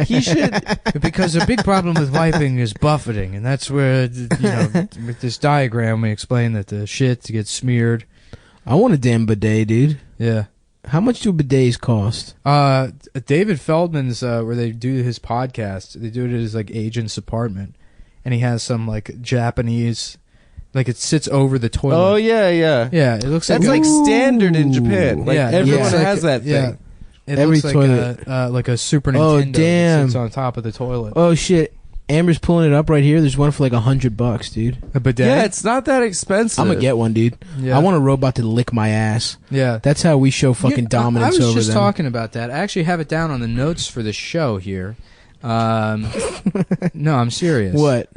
He should. Because a big problem with wiping is buffeting, and that's where you know with this diagram we explain that the shit gets smeared. I want a damn bidet, dude. Yeah. How much do bidets cost? David Feldman's where they do his podcast, they do it at his like agent's apartment, and he has some like Japanese, like it sits over the toilet. Oh yeah, yeah. Yeah, it looks That's like like standard in Japan. Like Yeah, everyone it's like- has that thing. yeah. It Every looks toilet. like a Super Nintendo Oh, that damn. sits on top of the toilet. Oh shit, Amber's pulling it up right here. There's one for like $100, dude. A bidet. Yeah, it's not that expensive. I'm gonna get one, dude. Yeah. I want a robot to lick my ass. Yeah. That's how we show fucking Yeah, dominance I was over just them. talking about that. I actually have it down on the notes for the show here. No, I'm serious. What?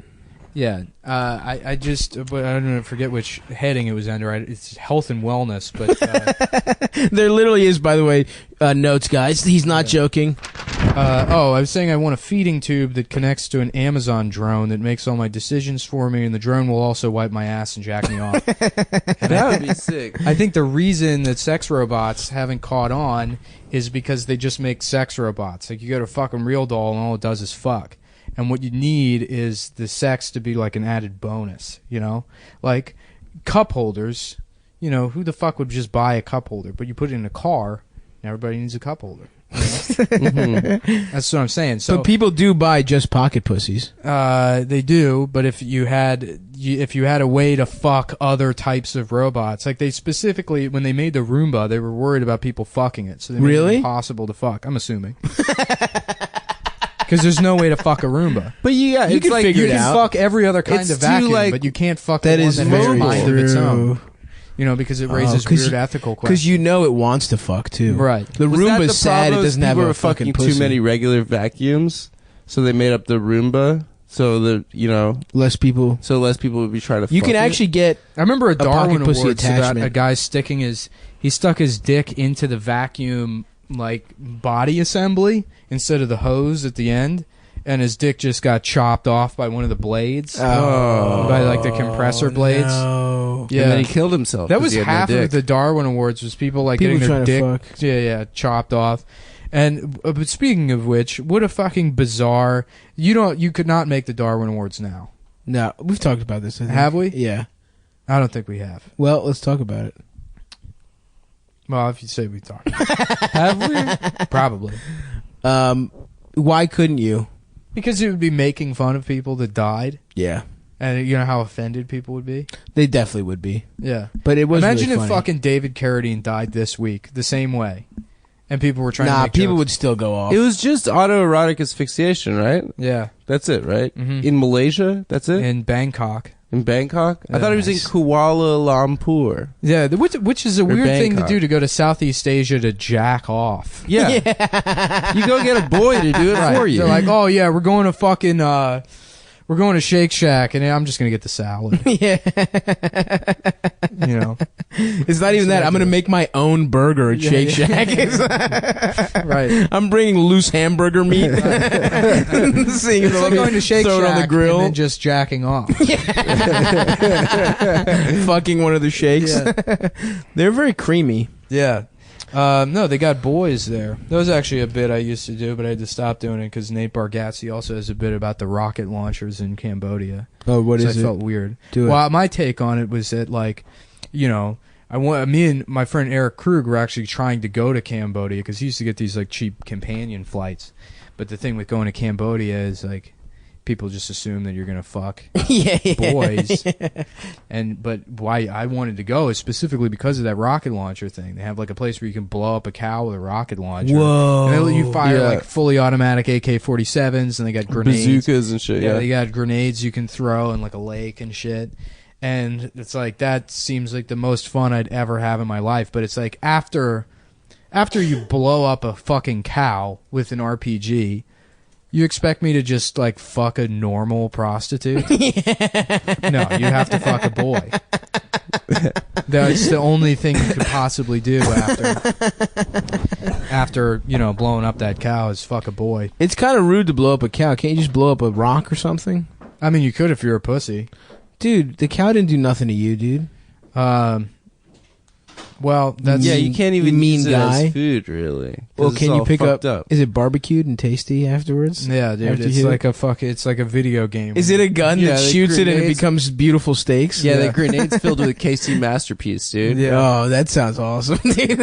Yeah. I just, but I don't know, forget which heading it was under. It's health and wellness, but There literally is, by the way, notes, guys. He's not joking. I was saying I want a feeding tube that connects to an Amazon drone that makes all my decisions for me, and the drone will also wipe my ass and jack me off. That would be sick. I think the reason that sex robots haven't caught on is because they just make sex robots. Like you go to a fucking real doll and all it does is fuck. And what you need is the sex to be like an added bonus, you know? Like cup holders, you know, who the fuck would just buy a cup holder? But you put it in a car, and everybody needs a cup holder. You know? That's what I'm saying. So But people do buy just pocket pussies. they do, but if you had a way to fuck other types of robots, like they specifically when they made the Roomba, they were worried about people fucking it, so they made Really? it impossible to fuck. I'm assuming because there's no way to fuck a Roomba. But yeah, You it's can like figure You it can out. fuck every other kind It's of too, vacuum, like- but you can't fuck That the is one that has a very mind of its own. true. You know, because it raises 'cause weird you- ethical Because questions. you know it wants to fuck too. Right. The Was that Roomba's the sad. It problem? doesn't have People a were fucking fucking pussy. too many regular vacuums, so they made up the Roomba. So that Less people. so less people would be trying to. You fuck can it. actually get. I remember a Darwin pocket pussy Awards about attachment. a guy he stuck his dick into the vacuum like body assembly instead of the hose at the end, and his dick just got chopped off by one of the blades, by like the compressor blades. No. Yeah, And then he killed himself. that 'cause was he had no half dick. of the Darwin Awards was people like People getting their trying dick, to yeah, chopped off. And but speaking of which, what a fucking bizarre! You could not make the Darwin Awards now. No, we've talked about this. I think. Have we? Yeah. I don't think we have. Well, let's talk about it. Well, if you say we talked, have we? Probably. Why couldn't you? Because it would be making fun of people that died, Yeah, and you know how offended people would be. they definitely would be. Yeah. But it was Imagine really if funny. fucking David Carradine died this week the same way, and people were trying to Nah, make people jokes. would still go off. It was just autoerotic asphyxiation, right? Yeah, That's it, right? Mhm. In Malaysia, that's it. in Bangkok. In Bangkok, I thought it was in Nice. Kuala Lumpur. Yeah, which is a weird thing to Bangkok. do, to go to Southeast Asia to jack off. Yeah, you go get a boy to do it for you. They're like, oh yeah, we're going to fucking we're going to Shake Shack, and I'm just gonna get the salad. Yeah. You know, It's not even that. I'm going to make my own burger at Shake Shack. right? I'm bringing loose hamburger meat. Seeing It's like going to Shake throw it Shack on the grill. and then just jacking off. Fucking one of the shakes. Yeah. They're very creamy. Yeah. No, they got boys there. That was actually a bit I used to do, but I had to stop doing it because Nate Bargatze also has a bit about the rocket launchers in Cambodia. Oh, what So is I it? felt weird. Do it. Well, my take on it was that, like, you know, me and my friend Eric Krug were actually trying to go to Cambodia because he used to get these like cheap companion flights. But the thing with going to Cambodia is like people just assume that you're gonna fuck Yeah. boys. But why I wanted to go is specifically because of that rocket launcher thing. They have like a place where you can blow up a cow with a rocket launcher. Whoa. And they let you fire Yeah. like fully automatic AK-47s, and they got grenades. Bazookas and shit. Yeah, Yeah, they got grenades you can throw in like a lake and shit. And it's like that seems like the most fun I'd ever have in my life. But it's like after you blow up a fucking cow with an RPG, you expect me to just like fuck a normal prostitute? No, you have to fuck a boy. That's the only thing you could possibly do after you know blowing up that cow is fuck a boy. It's kind of rude to blow up a cow. Can't you just blow up a rock or something? I mean, you could if you're a pussy. Dude, the cow didn't do nothing to you, dude. Well, that's yeah. You can't even mean use it guy. as food, really. 'Cause Well, it's can you all pick fucked up? Is it barbecued and tasty afterwards? yeah, dude. After It's you- like it's like a video game. Is it a gun Yeah, that the shoots it and it grenades- becomes beautiful steaks? Yeah, the grenades filled with a KC masterpiece, dude. Yeah. Oh, that sounds awesome, dude.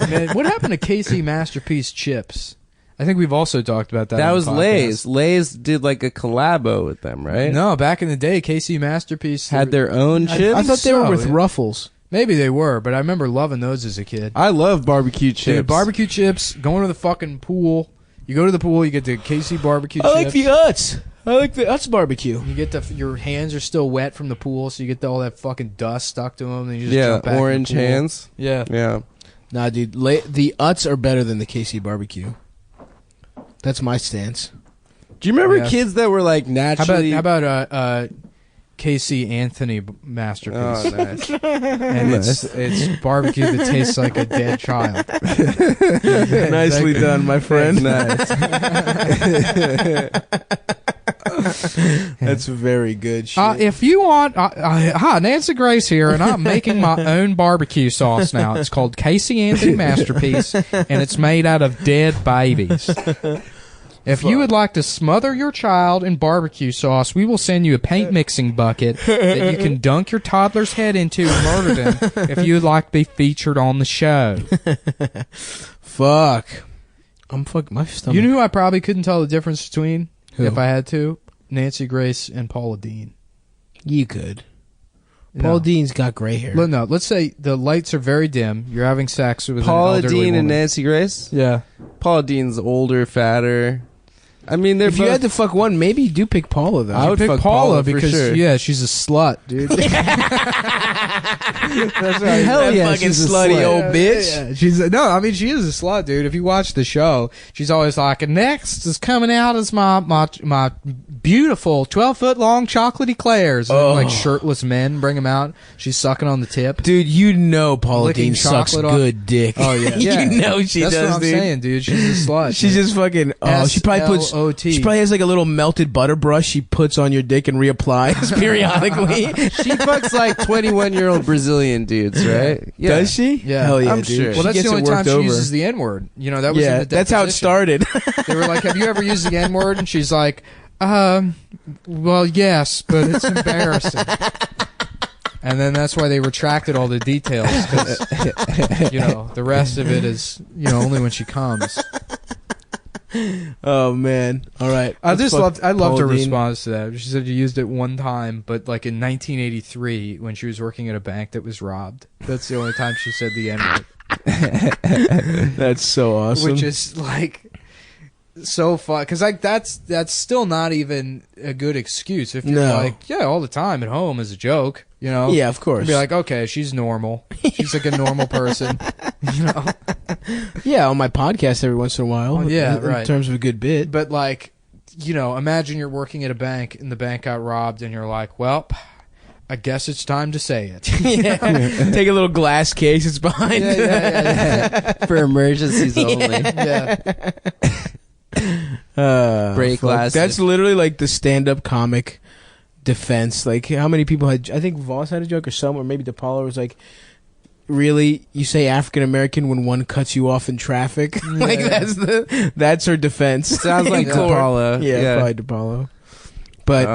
Man, what happened to KC Masterpiece chips? I think we've also talked about that. That on the was podcast. Lay's. Lay's did like a collabo with them, right? No, back in the day, KC Masterpiece Had their own I- chips. I thought they were so, with yeah. Ruffles. Maybe they were, but I remember loving those as a kid. I love barbecue chips. Dude, barbecue chips, going to the fucking pool. You go to the pool, you get the KC barbecue I chips. like the Utz. I like the Utz barbecue. You get your hands are still wet from the pool, so you get all that fucking dust stuck to them. And you just Yeah, jump back in the orange pool. hands. Yeah. Yeah. Nah, dude, the Utz are better than the KC barbecue. That's my stance. Do you remember Yeah. kids that were like How naturally? about KC Anthony masterpiece? Oh, nice. And it's barbecue that tastes like a dead child. Nicely done, my friend. nice. That's very good shit. If you want, hi, Nancy Grace here, and I'm making my own barbecue sauce now. It's called Casey Anthony Masterpiece, and it's made out of dead babies. If you would like to smother your child in barbecue sauce, we will send you a paint mixing bucket that you can dunk your toddler's head into and murder them if you would like to be featured on the show. Fuck. I'm fucking my stomach. You know who I probably couldn't tell the difference between Who? if I had to? Nancy Grace and Paula Dean. You could. No. Paul Dean's got gray hair. No, let's say the lights are very dim. You're having sex with Paula an elderly Dean and woman. Nancy Grace. Yeah. Paula Dean's older, fatter. I mean, they're If you both. had to fuck one, maybe you do pick Paula though. I would pick fuck Paula Paula for because sure. yeah, she's a slut, dude. That's right. Hell That yeah, fucking she's a slutty slut. old bitch. Yeah, she's no, I mean she is a slut, dude. If you watch the show, she's always like, next is coming out as my beautiful 12-foot long chocolate eclairs. And Oh. like shirtless men bring them out. She's sucking on the tip. Dude, you know Paula Licking Dean sucks chocolate off- good dick. Oh yeah, yeah. You know she That's does, what I'm dude. saying, dude. She's a slut. She just fucking. Oh, she probably puts. SLOT. She probably has like a little melted butter brush she puts on your dick and reapplies periodically. She fucks like 21-year-old Brazilian dudes, right? Yeah. Does she? Yeah. Hell yeah, I'm dude. sure. She Well, that's gets the it only time worked she over. uses the N-word. You know, that was in Yeah, the that's how it deposition. started. They were like, have you ever used the N-word? And she's like, well, yes, but it's embarrassing. And then that's why they retracted all the details, because, you know, the rest of it is, you know, only when she comes. Oh man! All right, I let's just fuck loved her Paula Dean. response to that. She said you used it one time, but like in 1983 when she was working at a bank that was robbed. That's the only time she said the N-word. That's so awesome. which is like so fun because like that's still not even a good excuse if you're No. like all the time at home as a joke, you know. yeah, of course. You'd be like, okay, she's normal. She's like a normal person, you know. yeah, on my podcast every once in a while. Oh, yeah, in right. terms of a good bit. But like, you know, imagine you're working at a bank and the bank got robbed, and you're like, well, I guess it's time to say it. yeah. Take a little glass case. It's behind. For emergencies only. Yeah. Break fuck. glass. That's literally like the stand-up comic defense. Like, how many people had? I think Voss had a joke, or someone, or maybe DePaulo was like, "Really, you say African American when one cuts you off in traffic?" Like that's her defense. Sounds like In court. DePaulo. Yeah, probably DePaulo. But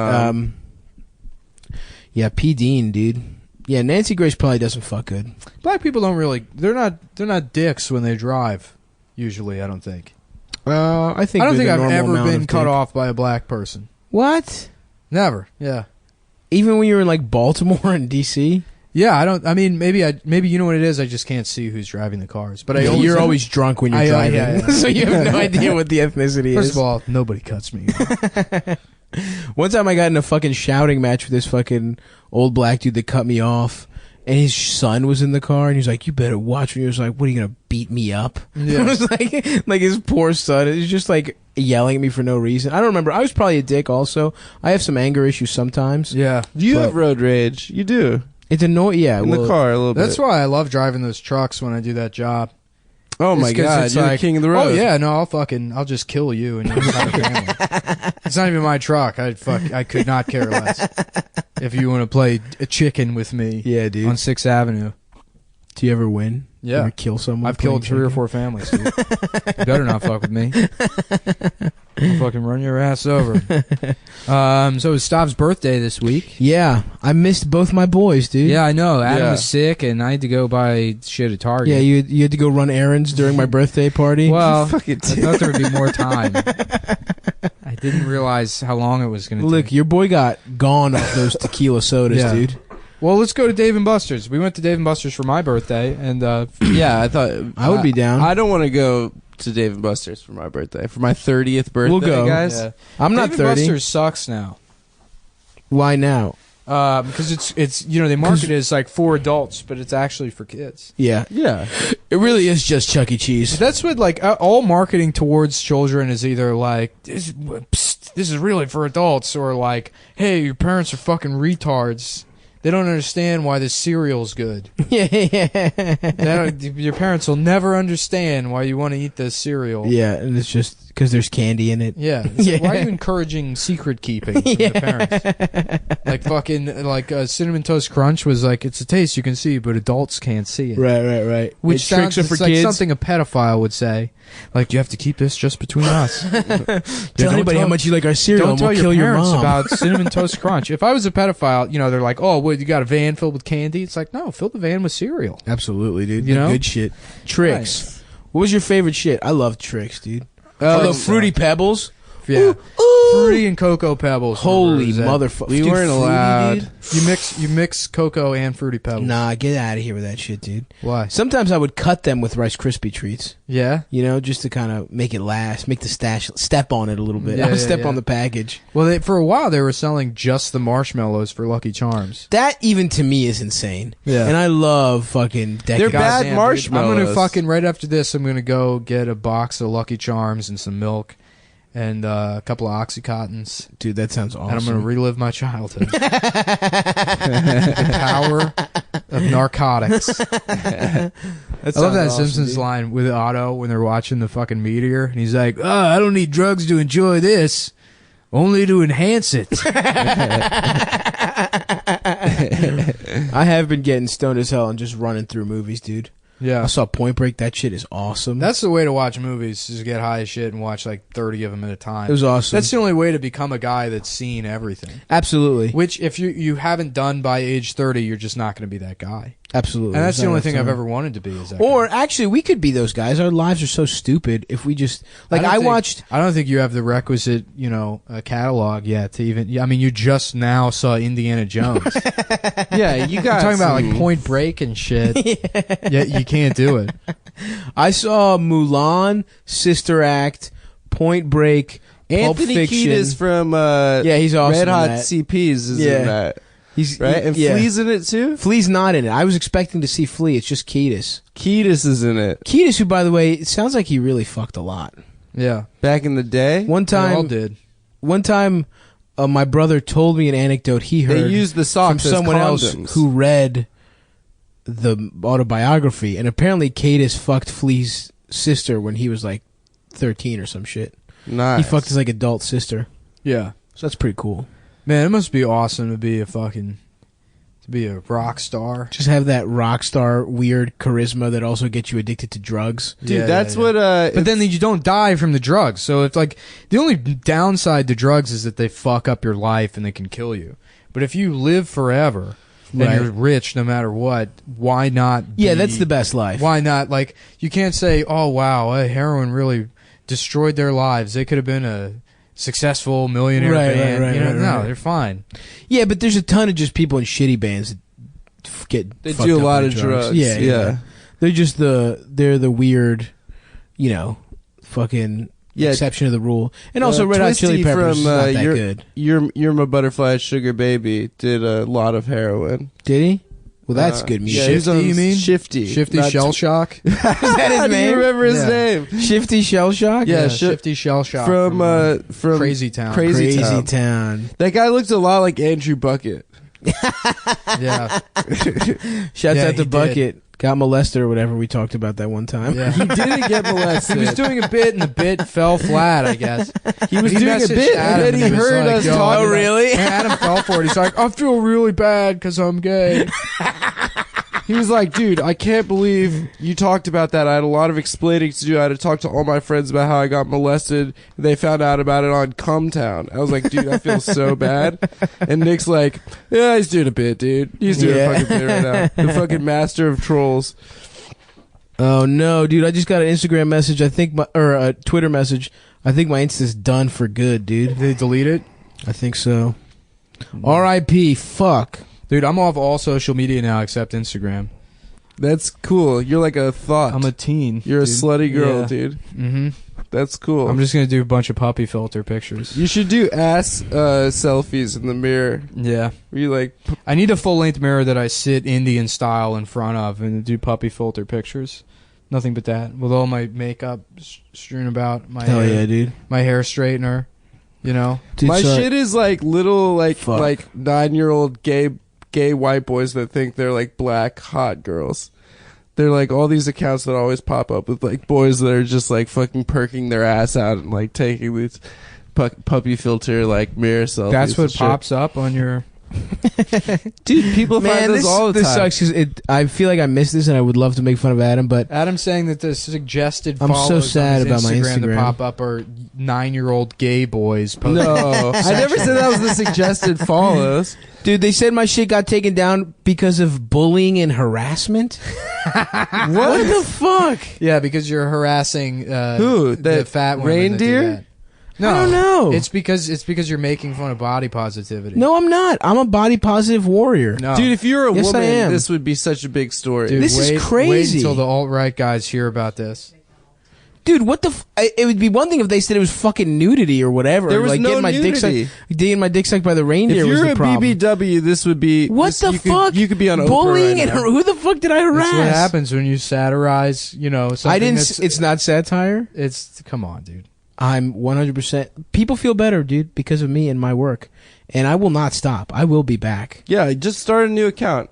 yeah, P. Dean, dude. Yeah, Nancy Grace probably doesn't fuck good. Black people don't really. They're not dicks when they drive. Usually, I don't think. I think I don't with think a I've normal ever amount been of cut dick. off by a black person. What? Never. Yeah. Even when you were in like Baltimore and DC? Yeah, I don't. I mean, maybe you know what it is. I just can't see who's driving the cars. But You're always drunk when you're I- driving, yeah. so you have no idea what the ethnicity First is. of all, nobody cuts me. One time I got in a fucking shouting match with this fucking old black dude that cut me off, and his son was in the car, and he was like, "You better watch me." He was like, "What, are you gonna beat me up?" Yeah. It was like his poor son. It was just like yelling at me for no reason. I don't remember. I was probably a dick. Also, I have some anger issues sometimes. Yeah, You But- have road rage. You do. It's annoying. Yeah, In well, the car a little that's bit. why I love driving those trucks when I do that job. Oh my It's 'cause god, it's you're like, the king of the road. Oh yeah, no, I'll just kill you and your entire family. It's not even my truck. I could not care less. If you want to play a chicken with me Yeah, dude. on 6th Avenue. Do you ever win? Yeah. You ever kill someone? I've killed playing 3 or chicken? 4 families, dude. You better not fuck with me. I'll fucking run your ass over. So it was Stav's birthday this week. Yeah, I missed both my boys, dude. Yeah, I know. Adam Yeah. was sick, and I had to go buy shit at Target. Yeah, you had to go run errands during my birthday party. Well, Fucking I thought there would be more time. I didn't realize how long it was going to Look, take. your boy got gone off those tequila sodas, Yeah. dude. Well, let's go to Dave & Buster's. We went to Dave & Buster's for my birthday, and Yeah, I thought I would be down. I don't want to go to Dave and Buster's for my birthday. For my 30th birthday, We'll go. guys. yeah. I'm not Dave & 30. Buster's sucks now. Why now? Because it's they market it as like for adults, but it's actually for kids. Yeah, Yeah. it really is just Chuck E. Cheese. That's what like all marketing towards children is either like this is really for adults, or like, hey, your parents are fucking retards. They don't understand why this cereal's good. Your parents will never understand why you want to eat this cereal. Yeah, and it's just because there's candy in it. Yeah. It's like, Yeah. why are you encouraging secret keeping from your parents? Like fucking like Cinnamon Toast Crunch was like, it's a taste you can see, but adults can't see it. Right. Which It sounds tricks are it's for like kids. something a pedophile would say. Like, you have to keep this just between us. Tell anybody how much you like our cereal, Don't and tell we'll your kill your parents mom. about Cinnamon Toast Crunch. If I was a pedophile, they're like, oh, what, you got a van filled with candy? It's like, no, fill the van with cereal. Absolutely, dude. You know? Good shit. Tricks. What was your favorite shit? I love Tricks, dude. Oh, Although Fruity Pebbles. Yeah. Ooh. Fruity and Cocoa Pebbles. Holy Remember, motherfucker. We weren't allowed. You mix Cocoa and Fruity Pebbles. Nah, get out of here with that shit, dude. Why? Sometimes I would cut them with Rice Krispie treats. Yeah. Just to kind of make it last, make the stash, step on it a little bit. Yeah, I would yeah, step yeah. on the package. Well, for a while they were selling just the marshmallows for Lucky Charms. That even to me is insane. Yeah. And I love fucking They're decadent. bad Goddamn, dude. marshmallows. I'm gonna fucking right after this. I'm gonna go get a box of Lucky Charms and some milk, and a couple of Oxycontins, Dude, that sounds awesome. and I'm gonna relive my childhood. The power of narcotics. I love that Simpsons line with Otto when they're watching the fucking meteor, and he's like, "Oh, I don't need drugs to enjoy this, only to enhance it." I have been getting stoned as hell and just running through movies, dude. I Yeah. saw Point Break. That shit is awesome. That's the way to watch movies, is get high as shit and watch like 30 of them at a time. it was awesome. That's the only way to become a guy that's seen everything. Absolutely. Which, if you haven't done by age 30, you're just not going to be that guy. Absolutely. And that's the There's not only enough thing I've time. ever wanted to be. Is that Or guy. actually, we could be those guys. Our lives are so stupid. If we just like, don't I think- watched. I don't think you have the requisite, catalog yet to even. I mean, you just now saw Indiana Jones. Yeah, you got I'm talking about some- like Point Break and shit. Yeah, you can't do it. I saw Mulan, Sister Act, Point Break, Pulp Anthony Fiction. Kiedis from Yeah, he's awesome. Red in Hot that. CPs is Yeah. in that, He's right? And yeah. Flea's in it too. Flea's not in it. I was expecting to see Flea. It's just Kiedis. Kiedis is in it. Kiedis, who, by the way, it sounds like he really fucked a lot. Yeah, Back in the day, One they all time, did. my brother told me an anecdote he they heard used the from socks as someone else condoms. who read the autobiography, and apparently Kiedis fucked Flea's sister when he was like 13 or some shit. Nice. He fucked his like adult sister, Yeah, so that's pretty cool. man, it must be awesome to be a rock star. Just have that rock star weird charisma that also gets you addicted to drugs. Dude, Yeah, that's yeah, yeah. what. But then you don't die from the drugs. So it's like the only downside to drugs is that they fuck up your life and they can kill you. But if you live forever and Right. you're rich no matter what, why not? Yeah, be- that's the best life. Why not? Like you can't say, "Oh wow, heroin really destroyed their lives. They could have been a successful millionaire Right, band." right, You know, right, no, right. they're fine. Yeah, but there's a ton of just people in shitty bands that get they fucked do a up lot by of drugs. Yeah. They're just they're the weird, fucking Yeah. exception of the rule. And also Red Hot Chili Twisty Peppers is from, not that You're- good. You're my butterfly sugar baby did a lot of heroin. Did he? Well, that's good Yeah, music. he was Shifty, on you mean? Shifty. Shifty Not Shell Shock. Is that his How do you name? remember his Yeah. name? Shifty Shell Shock? Yeah, Shifty Shell Shock from Crazy Town. Crazy Crazy Town. Town. That guy looked a lot like Andrew Bucket. Yeah, Shouts Yeah, out to he Bucket. Got molested or whatever we talked about that one time. yeah. He didn't get molested. He was doing a bit, and the bit fell flat. I guess He was doing a messaged bit, Adam, and then he was heard like, us "Yo, talking. Oh, about- really? And Adam fell for it. He's like, "I feel really bad because I'm gay." He was like, "Dude, I can't believe you talked about that. I had a lot of explaining to do. I had to talk to all my friends about how I got molested. They found out about it on Cumtown." I was like, "Dude, I feel so bad." And Nick's like, "Yeah, he's doing a bit, dude. He's doing Yeah. a fucking bit right now. The fucking master of trolls." Oh no, dude! I just got an Instagram message. Or a Twitter message. I think my Insta's done for good, dude. Did they delete it? I think so. R.I.P. Fuck. Dude, I'm off all social media now except Instagram. That's cool. You're like a thought. I'm a teen. You're a slutty girl, Yeah. dude. Mm-hmm. That's cool. I'm just gonna do a bunch of puppy filter pictures. You should do ass selfies in the mirror. Yeah, Where you like, I need a full length mirror that I sit Indian style in front of and do puppy filter pictures. Nothing but that, with all my makeup strewn about my Hell hair, yeah, dude. my hair straightener. You know, Dude, my so- shit is like little Fuck. like 9-year-old gay white boys that think they're like black hot girls. They're like all these accounts that always pop up with like boys that are just like fucking perking their ass out and like taking these puppy filter like mirror selfies. that's what and shit. pops up on your. Dude, people Man, find those this, all the this time. sucks because I feel like I missed this and I would love to make fun of Adam, but Adam's saying that the suggested I'm so follows sad on his about my Instagram Instagram. that pop up are 9-year-old gay boys. Posting. No, I never said that was the suggested follows. dude, they said my shit got taken down because of bullying and harassment. What the fuck? Yeah, because you're harassing Who? the That fat women that do reindeer? that. No, I don't know. It's because you're making fun of body positivity. No, I'm not. I'm a body positive warrior. no, Dude, if you're a Yes, I woman, am. this would be such a big story. Dude, this is wait, crazy. Wait until the alt right guys hear about this. Dude, what the? It would be one thing if they said it was fucking nudity or whatever. There was like no getting my dick nudity. sucked, getting my dick sucked by the reindeer If was you're the a problem. BBW, this would be What this- the you fuck? Could, you could be on Oprah bullying right and now. who the fuck did I harass? That's what happens when you satirize. You know, something I didn't. that's- It's not satire. It's come on, dude. I'm 100%. People feel better, dude, because of me and my work, and I will not stop. I will be back. Yeah, just start a new account.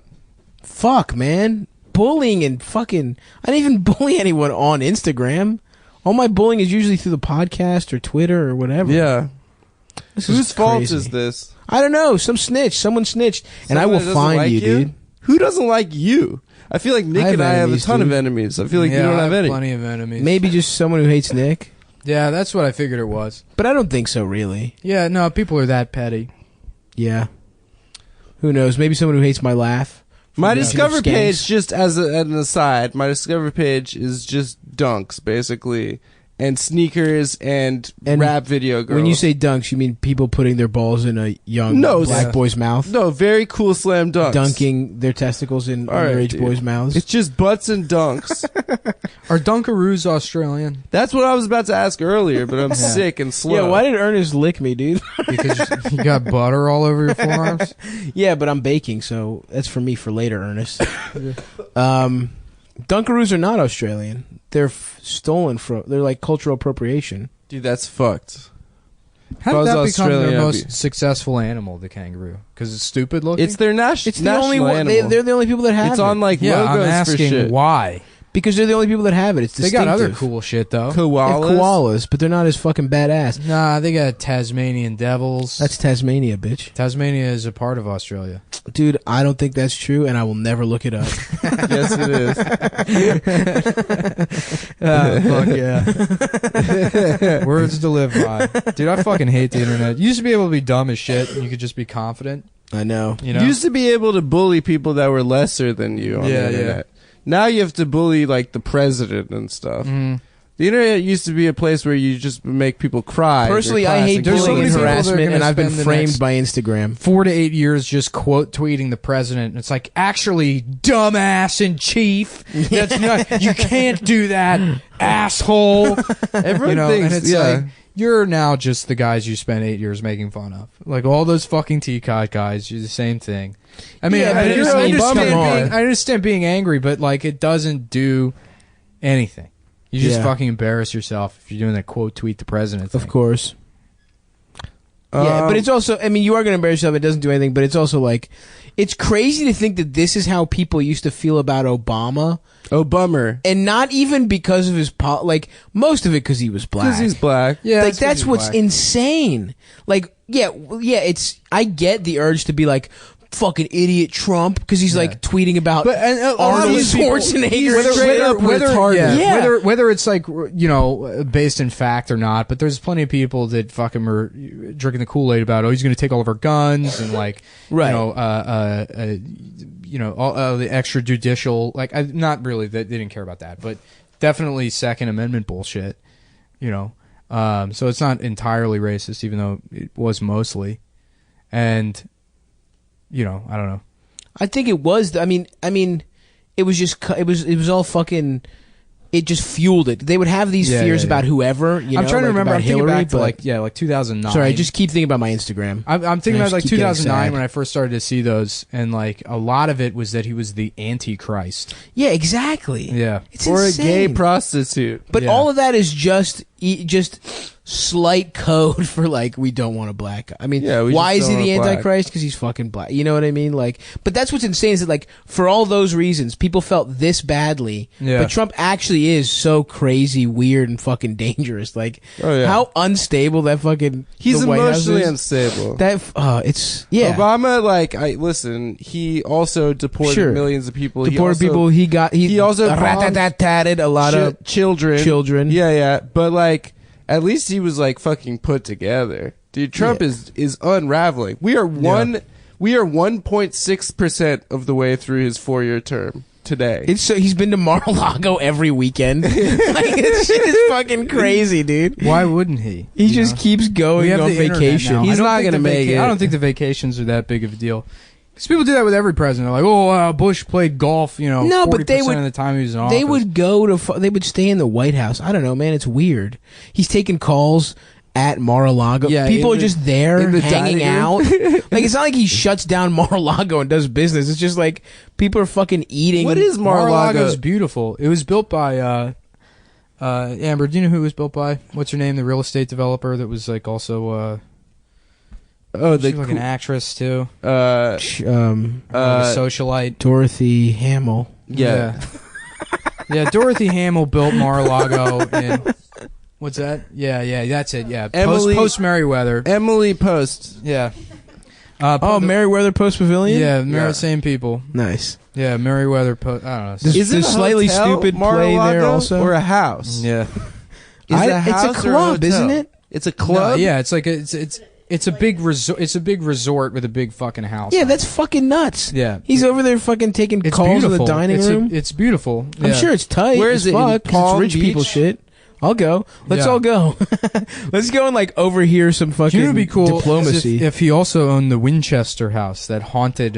Fuck, man, bullying and fucking. I didn't even bully anyone on Instagram. All my bullying is usually through the podcast or Twitter or whatever. Yeah. This is Whose fault crazy. is this? I don't know. Some snitch. Someone snitched, and I Someone will that doesn't find like you, dude. Who doesn't like you? I feel like Nick I have and I have a enemies, ton dude. of enemies. I feel like yeah, you don't I have any. plenty of enemies. Maybe just someone who hates Nick, Yeah, that's what I figured it was. but I don't think so. Really. Yeah, no, people are that petty. Yeah. Who knows? Maybe someone who hates my laugh My Yeah. Discover Skanks. page, just as an aside, my Discover page is just dunks, basically, and sneakers and rap video girls. When you say dunks, you mean people putting their balls in a young No, black yeah. boy's mouth? no, very cool slam dunks. Dunking their testicles in All right, underage dude. boys' mouths? It's just butts and dunks. Are Dunkaroos Australian? That's what I was about to ask earlier, but I'm sick and slow. Yeah, why did Ernest lick me, dude? Because you got butter all over your forearms. Yeah, but I'm baking, so that's for me for later, Ernest. Dunkaroos are not Australian. They're stolen from. They're like cultural appropriation. Dude, that's fucked. How If I did was that become Australian, their I'd most be- successful animal, the kangaroo? Because it's stupid looking? It's their It's the national only one. animal. They're the only people that have It's it. on like yeah, logos I'm asking for shit. why. Because they're the only people that have it. It's They distinctive. got other cool shit, though. They have Koalas. koalas, but they're not as fucking badass. Nah, they got Tasmanian devils. That's Tasmania, bitch. Tasmania is a part of Australia. Dude, I don't think that's true, and I will never look it up. Yes, it is. Fuck yeah. Words to live by. Dude, I fucking hate the internet. You used to be able to be dumb as shit, and you could just be confident. I know. You know? You used to be able to bully people that were lesser than you on Yeah, the internet. Now you have to bully like the president and stuff. Mm. The internet used to be a place where you just make people cry. Personally, They're I hate classic There's so bullying many and people that are harassment, gonna and I've been spend the framed next- by Instagram. 4 to 8 years just quote tweeting the president. It's like, actually, dumbass in chief. That's not, you can't do that, asshole. Everyone You know, thinks, and it's yeah. like, you're now just the guys you spent 8 years making fun of. Like all those fucking T-Cot guys, you're the same thing. I mean, Yeah, but I you're understand, Obama. I understand being angry, but like it doesn't do anything. You just Yeah. fucking embarrass yourself if you're doing that quote tweet the president thing. Of course. Yeah, but it's also, I mean, you are going to embarrass yourself. It doesn't do anything, but it's also like, it's crazy to think that this is how people used to feel about Obama. Oh, bummer. And not even because of his, like, most of it because he was black. Because he's black. Yeah, Like, that's what's insane. Like, it's, I get the urge to be like, fucking idiot Trump, because he's like tweeting about But and Arnold these people- Schwarzenegger. straight up retarded. Yeah. Whether it's like, you know, based in fact or not, but there's plenty of people that fucking were drinking the Kool-Aid about, oh, he's going to take all of our guns and like, Right. you know, all the extrajudicial, like, not really, they didn't care about that, but definitely Second Amendment bullshit, you know. So it's not entirely racist, even though it was mostly. And, you know, I don't know. I think it was. I mean, it was just. It was all fucking. It just fueled it. They would have these Yeah, fears yeah, about whoever. You I'm know, trying to like remember. about I'm thinking Hillary, back to but- like 2009. Sorry, I just keep thinking about my Instagram. I'm thinking I about like just keep getting 2009 sad. when I first started to see those, and like a lot of it was that he was the Antichrist. Yeah, exactly. Yeah. It's Or insane. a gay prostitute. But Yeah. all of that is just slight code for like we don't want a black guy. I mean, Yeah, we why just is he don't the want black. Antichrist? Because he's fucking black. You know what I mean? Like, but that's what's insane is that like for all those reasons, people felt this badly. Yeah. But Trump actually is so crazy, weird, and fucking dangerous. Like, Oh, yeah. how unstable that fucking He's the White House emotionally is. unstable. It's yeah. Obama, like, listen, he also deported Sure. millions of people. Deported he also, people. He also bombed rat-tat-tat-tatted a lot of children. Yeah. Yeah. But, like, at least he was, like, fucking put together. Dude, Trump Yeah. is unraveling. We are 1.6% of the way through his 4-year term today. It's so he's been to Mar-a-Lago every weekend. Like this shit is fucking crazy, dude. Why wouldn't he? He You just know? keeps We going have on the internet vacation. now. He's I don't not think gonna the make it. I don't think the vacations are that big of a deal. Because people do that with every president. They're like, oh, Bush played golf, you know, No, 40% but they would- of the time he was in office. They would go to. They would stay in the White House. I don't know, man. It's weird. He's taking calls at Mar-a-Lago. Yeah, People in are the- just there in the hanging dining out. room. Like it's not like he shuts down Mar-a-Lago and does business. It's just like people are fucking eating. What is Mar-a-Lago? Mar-a-Lago's beautiful. It was built by Amber. Do you know who it was built by? What's her name? The real estate developer that was like also Oh, she's like an actress too. uh, Like a socialite. Dorothy Hamill. yeah. Yeah, Dorothy Hamill built Mar-a-Lago in what's that? Yeah, that's it. Yeah, Emily- post Merriweather. Emily Post. Yeah. Oh, Merriweather Post Pavilion. Yeah, same people. Nice. Yeah, Merriweather Post. I don't know. This- Is it There's a slightly hotel, stupid play Mar-a-Lago, there also? or a house? Yeah. Is it a it's a house or club, hotel? isn't it? It's a club. No, yeah, it's like It's a big resort. It's a big resort with a big fucking house. Yeah, on that's it. fucking nuts. Yeah. He's over there fucking taking It's calls beautiful. in the dining room. It's beautiful. I'm Yeah. sure it's tight. Where as is it, in fuck, 'cause Palm it's rich people Beach? shit. I'll go. Let's Yeah. all go. Let's go and like overhear some fucking You know, what'd be cool is diplomacy. if he also owned the Winchester house, that haunted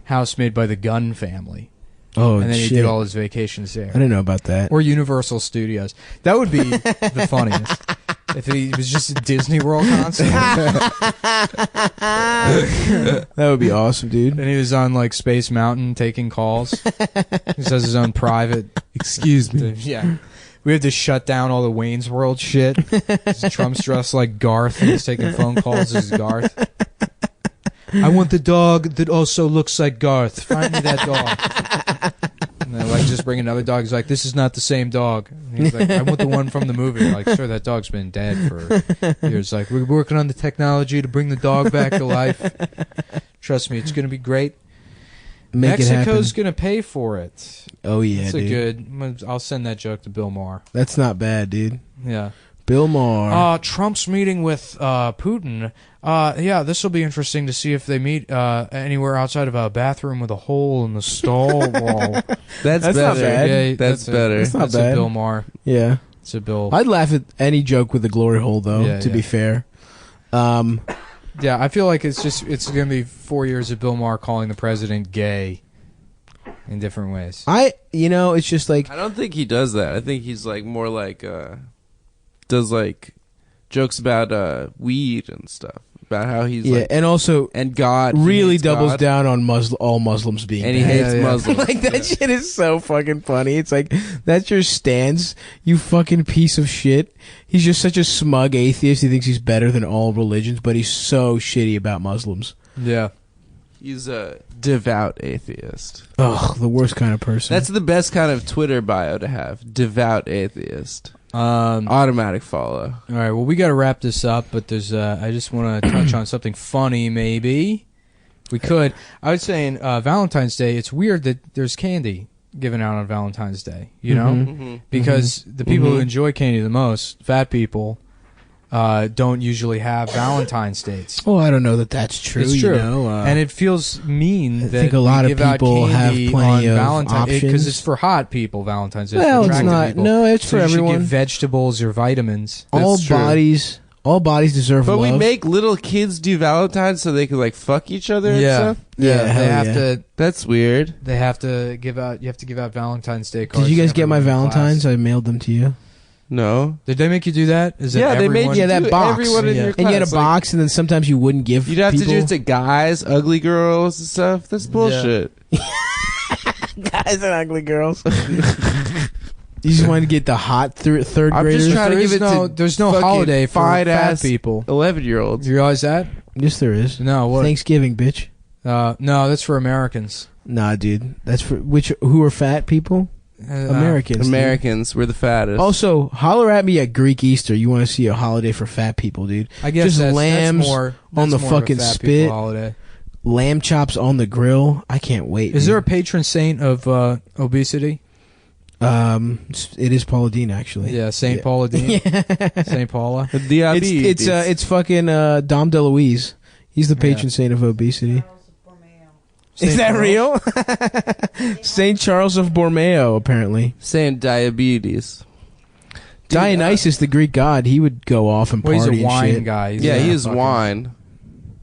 house made by the Gunn family, oh and then he shit! did all his vacations there. I didn't know about that. Or Universal Studios. That would be the funniest. If he was just a Disney World concert That would be awesome, dude. and he was on like Space Mountain taking calls. He has his own private. Excuse me. Yeah. We had to shut down all the Wayne's World shit. Trump's dressed like Garth and he's taking phone calls as Garth. I want the dog that also looks like Garth. Find me that dog. And then like just bring another dog. He's like, this is not the same dog. And he's like, I want the one from the movie. We're like, sir, that dog's been dead for years. Like, we're working on the technology to bring the dog back to life. Trust me, it's going to be great. Make it happen. Mexico's going to pay for it. Oh yeah, It's dude. I'll send that joke to Bill Maher. That's not bad, dude. Yeah. Bill Maher. Trump's meeting with Putin. Yeah, this will be interesting to see if they meet anywhere outside of a bathroom with a hole in the stall wall. That's That's better. not bad. Yeah, That's better. That's not That's bad. a Bill Maher. yeah, It's a Bill. I'd laugh at any joke with a glory hole, though. Yeah, to yeah. be fair. Yeah, I feel like it's going to be 4 years of Bill Maher calling the president gay in different ways. It's just like I don't think he does that. I think he's like more like does like jokes about weed and stuff, about how he's like and also and God he really hates doubles God, down on all Muslims being and he bad. hates Yeah, yeah. Muslims. Like that shit is so fucking funny. It's like that's your stance, you fucking piece of shit. He's just such a smug atheist. He thinks he's better than all religions, but he's so shitty about Muslims. Yeah. He's a devout atheist. Ugh, the worst kind of person. That's the best kind of Twitter bio to have. Devout atheist. Automatic follow. All right, well, we got to wrap this up, but there's I just want to touch on something funny, maybe. If we could. I was saying Valentine's Day, it's weird that there's candy given out on Valentine's Day, you know? Mm-hmm. Because the people who enjoy candy the most, fat people, don't usually have Valentine's dates. Oh, I don't know that that's true. It's true. You know? And it feels mean that think a lot we of give out people have candy plenty on of Valentine's because options. it's for hot people. Valentine's Day. well, for it's attractive not. people. No, it's So for you should everyone. give vegetables or vitamins. all That's true. all bodies deserve But love. we make little kids do Valentine's so they can like fuck each other and Yeah, stuff. Yeah, they hell have yeah. to. That's weird. They have to give out. You have to give out Valentine's Day cards. Did you guys to get my everyone in class. Valentines? I mailed them to you. No. Did they make you do that? Is that Yeah, they made everyone? you Yeah, that do box. everyone in Yeah. your And you had a class, like, box, and then sometimes you wouldn't give. you'd have people. to do it to guys, ugly girls and stuff. That's bullshit. guys and ugly girls. You just wanted to get the hot third I'm graders. just trying to There give is it no, to there's no fucking holiday for fine fat ass people. 11-year-olds. You realize that? Yes, there is. No, what? Thanksgiving, bitch. No, that's for Americans. Nah, dude. That's for who are fat people? Americans. dude. Americans, we're the fattest. Also, holler at me at Greek Easter. You want to see a holiday for fat people, dude? I guess just that's lambs more, on that's the more of a fucking fat spit. people holiday. Lamb chops on the grill. I can't wait. Is dude. there a patron saint of obesity? It is Paula Deen, actually. Yeah, Saint Yeah. Paula Dean. Yeah. Saint Paula. It's fucking Dom DeLuise. He's the patron Yeah. saint of obesity. Saint Is that Charles? real? Saint Charles of Borromeo, apparently. saying diabetes. Dionysus, the Greek god, he would go off and Well, party he's a wine and shit. guy. He's Yeah, a he is fucking- wine.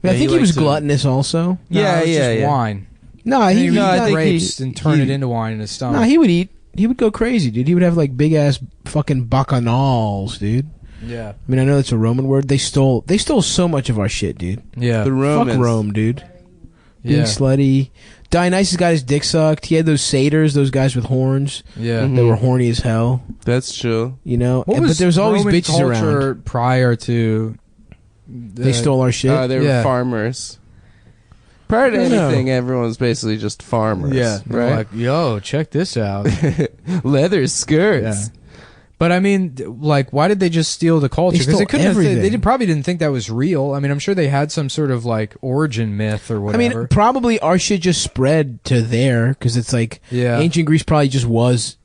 I Yeah, think he he was likes to- gluttonous also. No, Yeah, it's yeah, just yeah. wine. No, And he he would No, I eat think grapes he- and turn he- it into wine in his stomach. no, he would go crazy, dude. He would have like big ass fucking bacchanals, dude. Yeah. I mean, I know that's a Roman word. They stole so much of our shit, dude. Yeah. The Romans. Fuck Rome, dude. Being Yeah. slutty. Dionysus got his dick sucked. He had those satyrs, those guys with horns. Yeah. Mhm. They were horny as hell. That's true. You know, What but was there was always Roman bitches culture around. prior to They stole our shit. They were Yeah. farmers. Prior to I don't know. anything, everyone's basically just farmers. Yeah. They're Right? like, yo, check this out. Leather skirts. But I mean, like, why did they just steal the culture? They stole couldn't. everything. Probably didn't think that was real. I mean, I'm sure they had some sort of like origin myth or I whatever. mean, probably our shit just spread to there because it's like Yeah. ancient Greece probably just was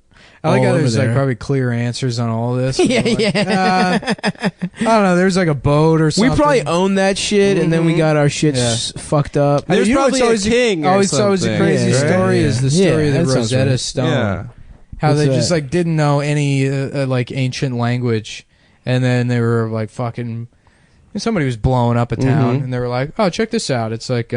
I like all how over there's like there. probably clear answers on all of this. Yeah, Like, yeah. I don't know. There's like a boat or We something. probably own that shit, and then we got our shit fucked up. There's you know probably what's a king or always a something, crazy right? story Yeah. is the Yeah, story of that the sounds Rosetta right. Stone. Yeah. How What's they that? just like didn't know any like ancient language, and then they were like fucking. Somebody was blowing up a town, and they were like, "Oh, check this out! It's like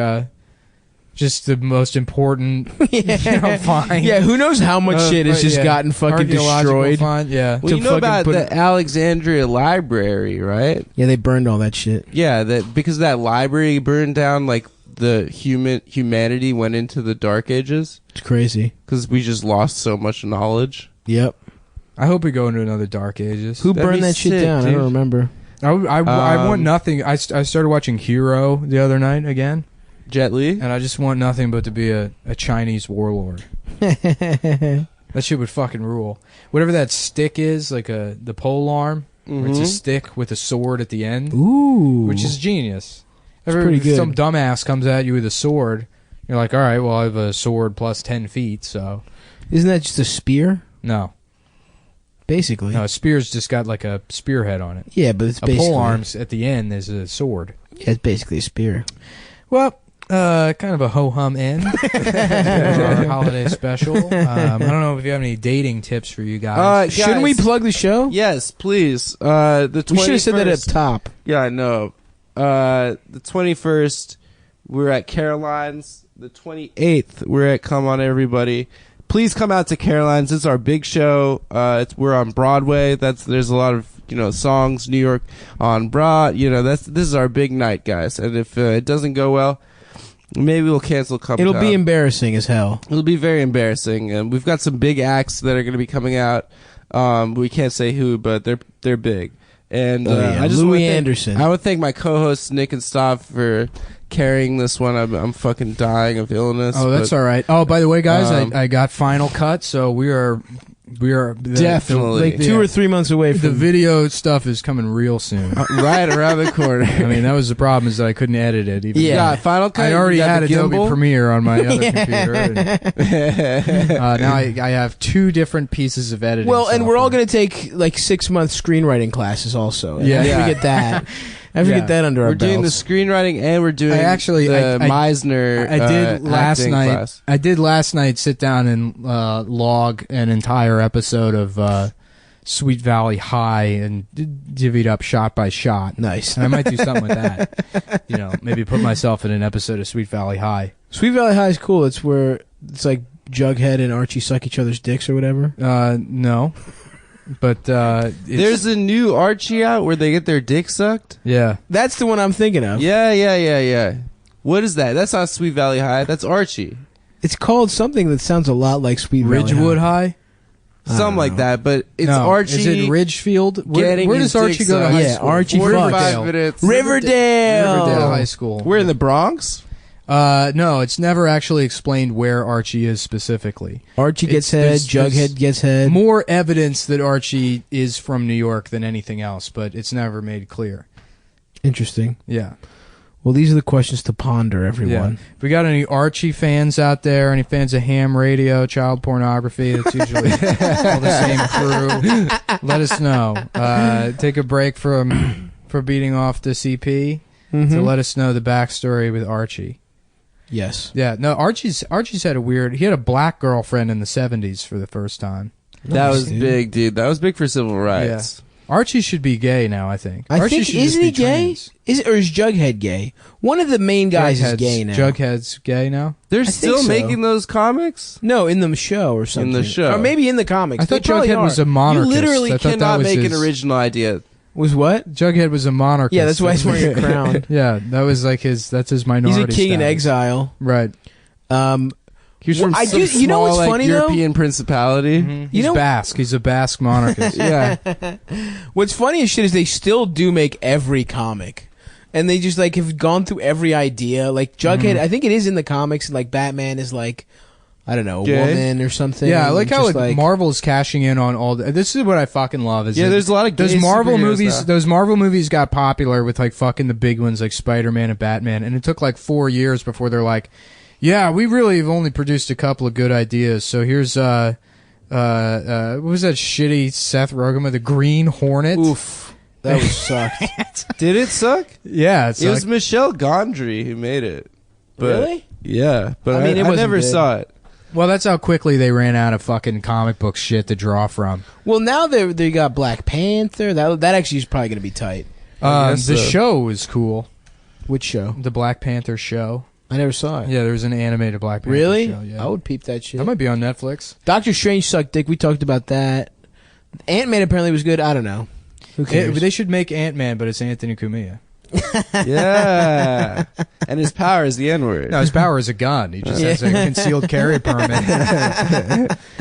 just the most important find." Yeah, who knows how much shit has but just yeah, gotten fucking archaeological destroyed. Find, yeah. Well, to you know fucking about put the Alexandria Library, right? Yeah, they burned all that shit. Yeah, that because that library burned down, like the humanity went into the Dark Ages It's crazy. because we just lost so much knowledge. Yep. I hope we go into another Dark Ages. Who That'd burned be that shit sick, down? I dude. don't remember. I want nothing. I started watching Hero the other night again, Jet Li. and I just want nothing but to be a Chinese warlord. That shit would fucking rule. Whatever that stick is, like the pole arm, where it's a stick with a sword at the end, Ooh. which is genius. pretty good. Some dumbass comes at you with a sword, you're like, all right, well, I have a sword plus 10 feet, so Isn't that just a spear? no. Basically. No, a spear's just got like a spearhead on it. Yeah, but it's A basically pole arms at the end is a sword. Yeah, it's basically a spear. Well, kind of a ho-hum end for our holiday special. I don't know if you have any dating tips for you guys. Shouldn't we plug the show? Yes, please. The 21st. We should have said that up top. Yeah, I know. The 21st, we're at Caroline's. The 28th, we're at Come On Everybody. Please come out to Caroline's. It's our big show. We're on Broadway. There's a lot of songs. New York on Broad. This is our big night, guys. And if it doesn't go well, maybe we'll cancel. It'll be embarrassing as hell. It'll be very embarrassing. And we've got some big acts that are going to be coming out. We can't say who, but they're big. And I just Louis wanna Anderson. I would thank my co-hosts Nick and Stav for carrying this one. I'm fucking dying of illness. Oh, that's but, all right. Oh, by the way, guys, I got Final Cut, so we are Definitely. 2 or 3 months away The from video stuff is coming real soon. right around the corner. I mean, that was the problem, is that I couldn't edit it. Even Yeah. Yeah, Final Cut. I already you got had the Adobe gimbal? Premiere on my other computer. And, now I have 2 different pieces of editing. Well, and we're all software. going to take like 6-month screenwriting classes also. Yeah. I Yeah. forget that. I forget Yeah. that under our We're doing the belts. screenwriting and we're doing I actually- the I- Meisner. I did last acting night. class. I did last night sit down and log an entire episode of Sweet Valley High and divvy it up shot by shot. Nice. And I might do something with that. Maybe put myself in an episode of Sweet Valley High. Sweet Valley High is cool. It's where it's like Jughead and Archie suck each other's dicks or whatever. No, but There's a new Archie out where they get their dick sucked. yeah. That's the one I'm thinking of. Yeah. What is that? That's not Sweet Valley High. That's Archie. It's called something that sounds a lot like Sweet Valley Ridgewood High. High. Something like that. But it's No, Archie. Is it Ridgefield? Where getting does his Archie dick go to sucked. high Yeah, school? Archie 45 fucks. minutes. Riverdale. Riverdale High School. We're in the Bronx. No, it's never actually explained where Archie is specifically. Archie gets It's- head. there's Jughead gets head. More evidence that Archie is from New York than anything else, but it's never made clear. Interesting. Yeah. Well, these are the questions to ponder, everyone. If we got any Archie fans out there, any fans of ham radio, child pornography, that's usually all the same crew, let us know. Take a break for beating off this EP to let us know the backstory with Archie. Yes. Yeah, no, Archie's had he had a black girlfriend in the 70s for the first time. That was dude. big, dude. That was big for civil rights. Archie should be gay now, I think. I Archie think should isn't just he be gay? trans. Or is Jughead gay? One of the main guys is gay now. Jughead's gay now? They're I think still so. making those comics? No, in the show or something. the show. or maybe in the comics. I thought They probably Jughead are. was a monarchist. You literally I thought that cannot was make his- an original idea. Was what? Jughead was a monarchist. Yeah, that's why he's wearing a crown. Yeah, that was like that's his He's minority a king in status. exile. Right. He was Well, from I some do- you know small, what's like, funny, though? European principality. He's know- Basque. He's a Basque monarchist. Yeah. What's funny as shit is they still do make every comic. And they just like have gone through every idea. Like Jughead, I think it is in the comics, and like Batman is like, I don't know, a Gay? woman or something. Yeah, I like how Just, like, Marvel's cashing in on all. This is what I fucking love. Is Yeah, that there's a lot of those gay Marvel superheroes movies. now. Those Marvel movies got popular with like fucking the big ones like Spider-Man and Batman, and it took like 4 years before they're like, yeah, we really have only produced a couple of good ideas. So here's What was that shitty Seth Rogen with the Green Hornet? Oof, that was sucked. Did it suck? Yeah, it's It like, was Michelle Gondry who made it. But, Really? Yeah, but I mean, it I wasn't never good. saw it. well, that's how quickly they ran out of fucking comic book shit to draw from. Well, now they got Black Panther. That actually is probably going to be tight. guess The so. show was cool. Which show? The Black Panther show. I never saw it. Yeah, there was an animated Black Panther Really? show. Yeah. I would peep that shit. That might be on Netflix. Doctor Strange sucked dick. We talked about that. Ant-Man apparently was good. I don't know. Who cares? They should make Ant-Man, but it's Anthony Cumia. Yeah. And his power is the N-word. No, his power is a gun. He just has a concealed carry permit.